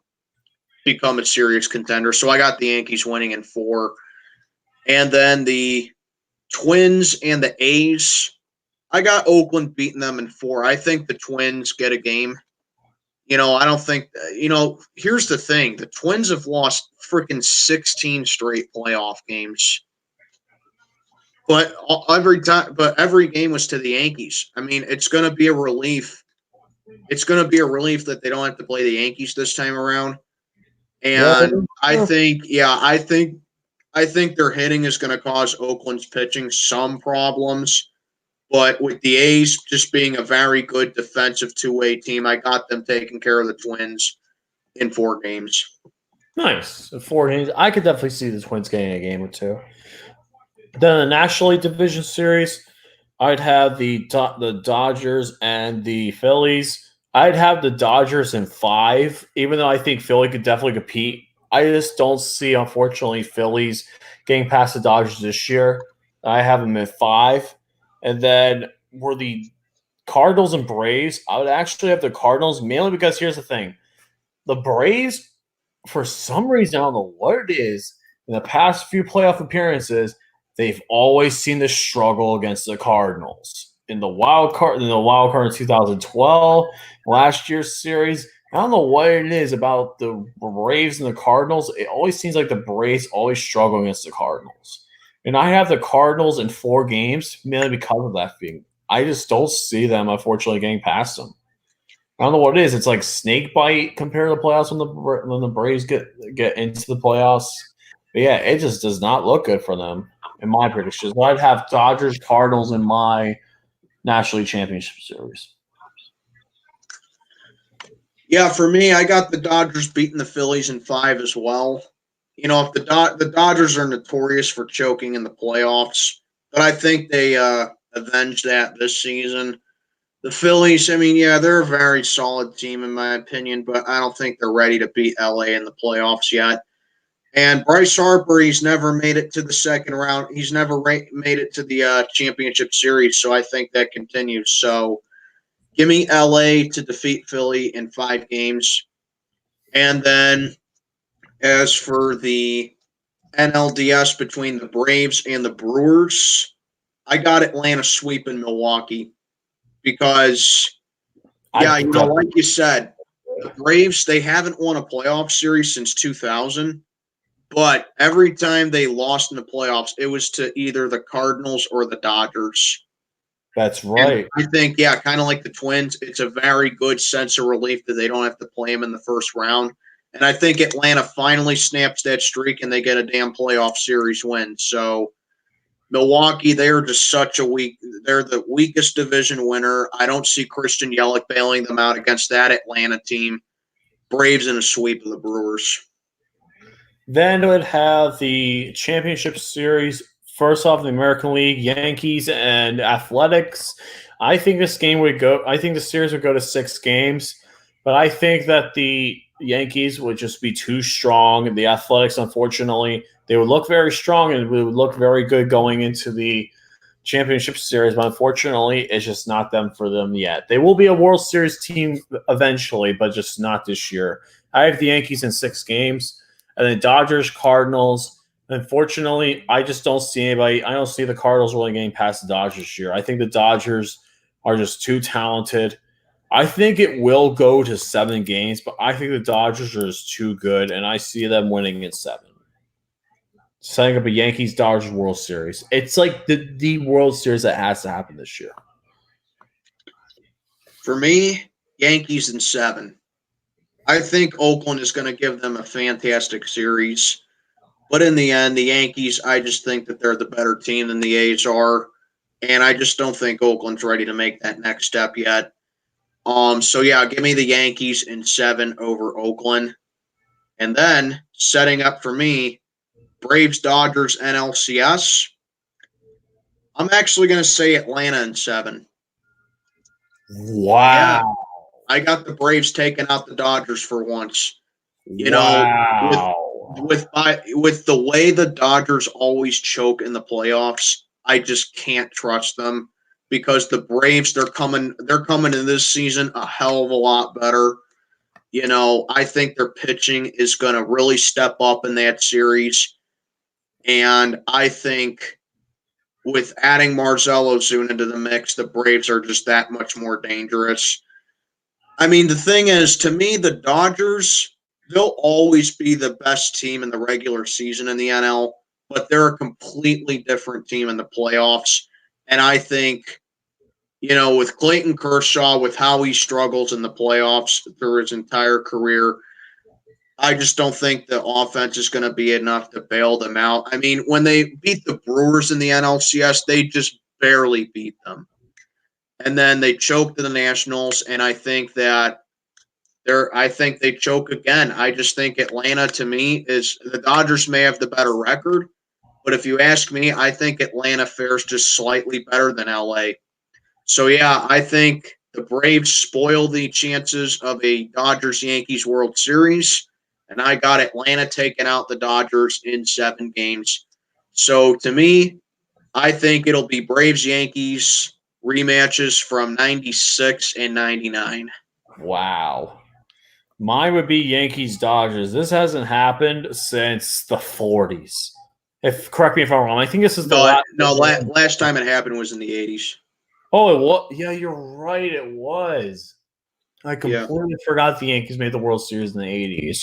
become a serious contender. So I got the Yankees winning in 4. And then the Twins and the A's. I got Oakland beating them in 4. I think the Twins get a game. I don't think, here's the thing. The Twins have lost freaking 16 straight playoff games. But every game was to the Yankees. I mean, it's going to be a relief. It's going to be a relief that they don't have to play the Yankees this time around. And I think their hitting is going to cause Oakland's pitching some problems. But with the A's just being a very good defensive two-way team, I got them taking care of the Twins in 4 games. Nice. 4 games. I could definitely see the Twins getting a game or two. Then the National League Division Series, I'd have the Dodgers and the Phillies. I'd have the Dodgers in 5, even though I think Philly could definitely compete. I just don't see, unfortunately, Phillies getting past the Dodgers this year. I have them in 5. And then were the Cardinals and Braves, I would actually have the Cardinals, mainly because here's the thing. The Braves, for some reason, I don't know what it is, in the past few playoff appearances, they've always seemed to struggle against the Cardinals. In the wild card in 2012, last year's series, I don't know what it is about the Braves and the Cardinals. It always seems like the Braves always struggle against the Cardinals. And I have the Cardinals in 4 games, mainly because of that thing. I just don't see them, unfortunately, getting past them. I don't know what it is. It's like snake bite compared to the playoffs when the Braves get into the playoffs. But yeah, it just does not look good for them in my predictions. I'd have Dodgers, Cardinals in my National League Championship Series. Yeah, for me, I got the Dodgers beating the Phillies in 5 as well. If the Dodgers are notorious for choking in the playoffs, but I think they avenged that this season. The Phillies, I mean, yeah, they're a very solid team in my opinion, but I don't think they're ready to beat LA in the playoffs yet. And Bryce Harper, he's never made it to the second round. He's never made it to the championship series, so I think that continues. So give me LA to defeat Philly in 5 games. And then as for the NLDS between the Braves and the Brewers, I got Atlanta sweeping Milwaukee because, yeah, like you said, the Braves, they haven't won a playoff series since 2000, but every time they lost in the playoffs, it was to either the Cardinals or the Dodgers. That's right. And I think, yeah, kind of like the Twins, it's a very good sense of relief that they don't have to play them in the first round. And I think Atlanta finally snaps that streak and they get a damn playoff series win. So Milwaukee, they're just they're the weakest division winner. I don't see Christian Yelich bailing them out against that Atlanta team. Braves in a sweep of the Brewers. Then it would have the championship series. First off, the American League, Yankees and Athletics. I think the series would go to 6 games, but I think that the Yankees would just be too strong. The Athletics, unfortunately, they would look very strong and would look very good going into the championship series, but unfortunately, it's just not them for them yet. They will be a World Series team eventually, but just not this year. I have the Yankees in 6 games, and then Dodgers, Cardinals. Unfortunately, I just don't see anybody. I don't see the Cardinals really getting past the Dodgers this year. I think the Dodgers are just too talented. I think it will go to 7 games, but I think the Dodgers are just too good, and I see them winning in 7. Setting up a Yankees-Dodgers World Series. It's like the World Series that has to happen this year. For me, Yankees in 7. I think Oakland is going to give them a fantastic series. But in the end, the Yankees, I just think that they're the better team than the A's are. And I just don't think Oakland's ready to make that next step yet. So, yeah, give me the Yankees in 7 over Oakland. And then, setting up for me, Braves, Dodgers, NLCS. I'm actually going to say Atlanta in 7. Wow. Yeah, I got the Braves taking out the Dodgers for once. With the way the Dodgers always choke in the playoffs, I just can't trust them because the Braves they're coming in this season a hell of a lot better. I think their pitching is going to really step up in that series, and I think with adding Marcell Ozuna to the mix, the Braves are just that much more dangerous. I mean, the thing is, to me, the Dodgers, they'll always be the best team in the regular season in the NL, but they're a completely different team in the playoffs. And I think, with Clayton Kershaw, with how he struggles in the playoffs through his entire career, I just don't think the offense is going to be enough to bail them out. I mean, when they beat the Brewers in the NLCS, they just barely beat them. And then they choked the Nationals, and I think they choke again. I just think Atlanta, to me, is the Dodgers may have the better record, but if you ask me, I think Atlanta fares just slightly better than LA. So yeah, I think the Braves spoil the chances of a Dodgers-Yankees World Series, and I got Atlanta taking out the Dodgers in 7 games. So to me, I think it'll be Braves-Yankees rematches from 96 and 99. Wow. Mine would be Yankees Dodgers. This hasn't happened since the 40s. Correct me if I'm wrong. I think this is the last time it happened was in the 80s. Oh, it was. Yeah, you're right. It was. I completely forgot the Yankees made the World Series in the 80s.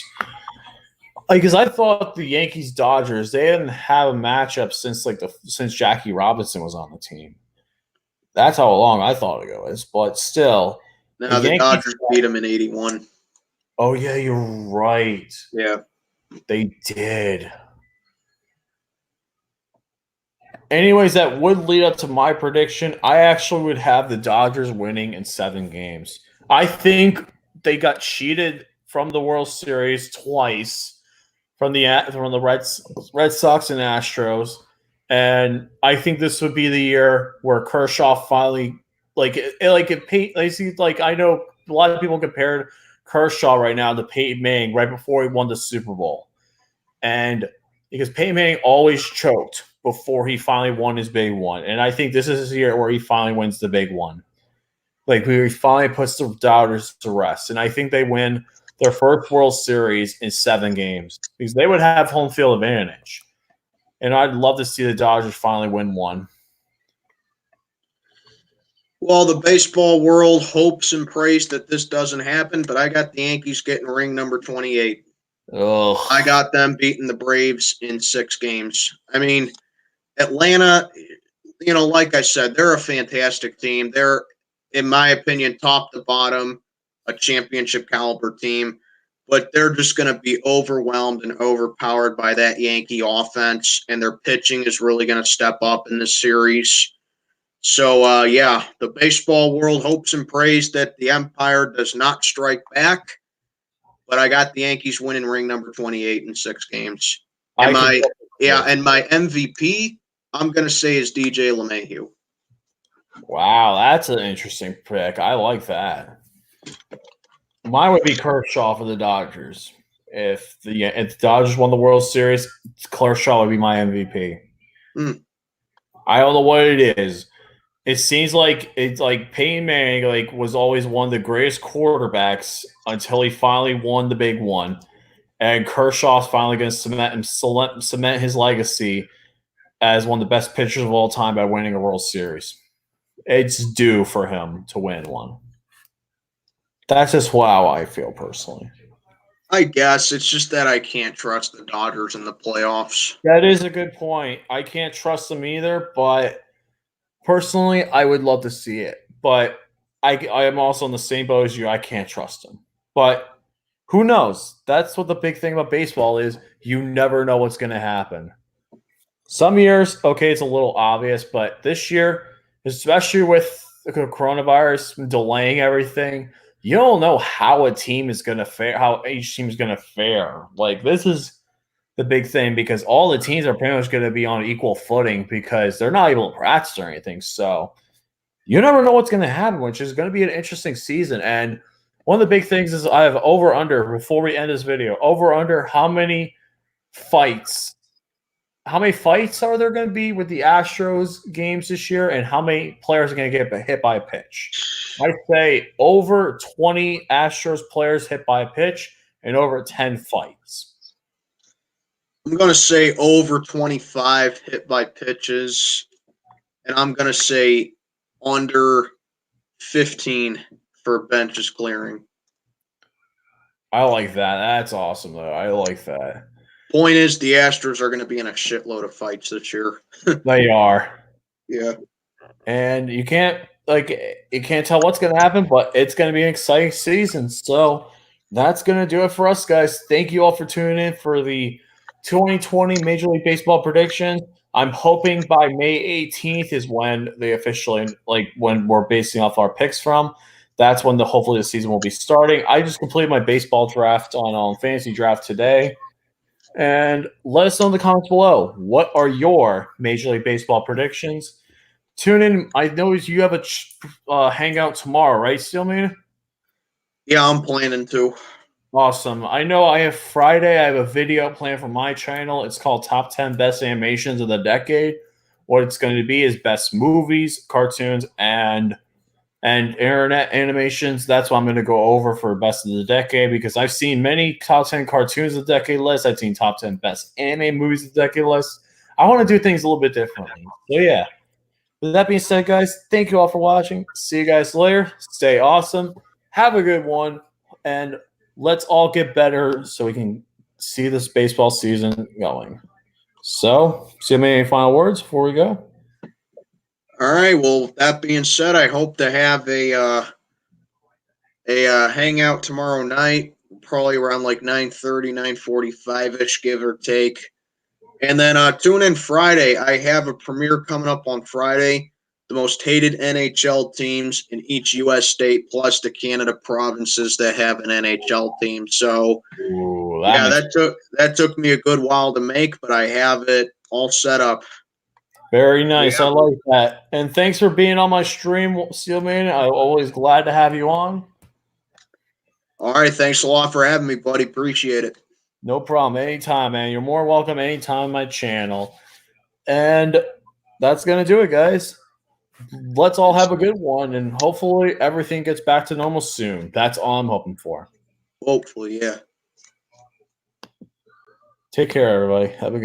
Because I thought the Yankees Dodgers, they didn't have a matchup since Jackie Robinson was on the team. That's how long I thought it was. But still, no, the Dodgers beat them in 81. Oh yeah, you're right. Yeah, they did. Anyways, that would lead up to my prediction. I actually would have the Dodgers winning in 7 games. I think they got cheated from the World Series twice from the Red Sox and Astros, and I think this would be the year where Kershaw finally I know a lot of people compared Kershaw right now to Peyton Manning right before he won the Super Bowl, and because Peyton Manning always choked before he finally won his big one. And I think this is his year where he finally wins the big one. Where he finally puts the Dodgers to rest. And I think they win their first World Series in 7 games because they would have home field advantage. And I'd love to see the Dodgers finally win one. Well, the baseball world hopes and prays that this doesn't happen, but I got the Yankees getting ring number 28. Ugh. I got them beating the Braves in 6 games. I mean, Atlanta, like I said, they're a fantastic team. They're, in my opinion, top to bottom, a championship caliber team, but they're just going to be overwhelmed and overpowered by that Yankee offense, and their pitching is really going to step up in this series. So, the baseball world hopes and prays that the Empire does not strike back, but I got the Yankees winning ring number 28 in 6 games. And my MVP, I'm going to say, is DJ LeMahieu. Wow, that's an interesting pick. I like that. Mine would be Kershaw for the Dodgers. If the Dodgers won the World Series, Kershaw would be my MVP. I don't know what it is. It seems like it's like Peyton Manning was always one of the greatest quarterbacks until he finally won the big one, and Kershaw's finally going to cement his legacy as one of the best pitchers of all time by winning a World Series. It's due for him to win one. That's just how I feel personally. I guess it's just that I can't trust the Dodgers in the playoffs. That is a good point. I can't trust them either, but personally, I would love to see it. But I am also in the same boat as you. I can't trust them. But who knows? That's what the big thing about baseball is. You never know what's going to happen. Some years, okay, it's a little obvious, but this year, especially with the coronavirus delaying everything, you don't know how a team is going to fare, how each team is going to fare. This is the big thing because all the teams are pretty much going to be on equal footing because they're not able to practice or anything. So you never know what's going to happen, which is going to be an interesting season. And one of the big things is I have over-under, before we end this video, over-under how many fights are there going to be with the Astros games this year, and how many players are going to get hit by a pitch? I'd say over 20 Astros players hit by a pitch and over 10 fights. I'm going to say over 25 hit by pitches and I'm going to say under 15 for benches clearing. I like that. That's awesome, though. I like that. Point is, the Astros are going to be in a shitload of fights this year. They are. Yeah. And you can't tell what's going to happen, but it's going to be an exciting season. So that's going to do it for us, guys. Thank you all for tuning in for the 2020 Major League Baseball predictions. I'm hoping by May 18th is when they officially, when we're basing off our picks from. That's when hopefully the season will be starting. I just completed my baseball draft on Fantasy Draft today. And let us know in the comments below. What are your Major League Baseball predictions? Tune in. I know you have a hangout tomorrow, right, Steelman? Yeah, I'm planning to. Awesome. I know I have Friday. I have a video planned for my channel. It's called Top 10 Best Animations of the Decade. What it's going to be is best movies, cartoons, and internet animations. That's what I'm going to go over for best of the decade because I've seen many top 10 cartoons of the decade lists. I've seen top 10 best anime movies of the decade lists. I want to do things a little bit differently. So, yeah. With that being said, guys, thank you all for watching. See you guys later. Stay awesome. Have a good one. And let's all get better so we can see this baseball season going. So, see you have any final words before we go? All right. Well, that being said, I hope to have a hangout tomorrow night, probably around like 9:30, 9:45-ish, give or take. And then tune in Friday. I have a premiere coming up on Friday. The most hated NHL teams in each U.S. state, plus the Canada provinces that have an NHL team. So, Ooh, that took me a good while to make, but I have it all set up. Very nice. Yeah. I like that. And thanks for being on my stream, Steelman. I'm always glad to have you on. All right. Thanks a lot for having me, buddy. Appreciate it. No problem. Anytime, man. You're more welcome anytime on my channel. And that's going to do it, guys. Let's all have a good one, and hopefully everything gets back to normal soon. That's all I'm hoping for. Hopefully, yeah. Take care, everybody. Have a good one.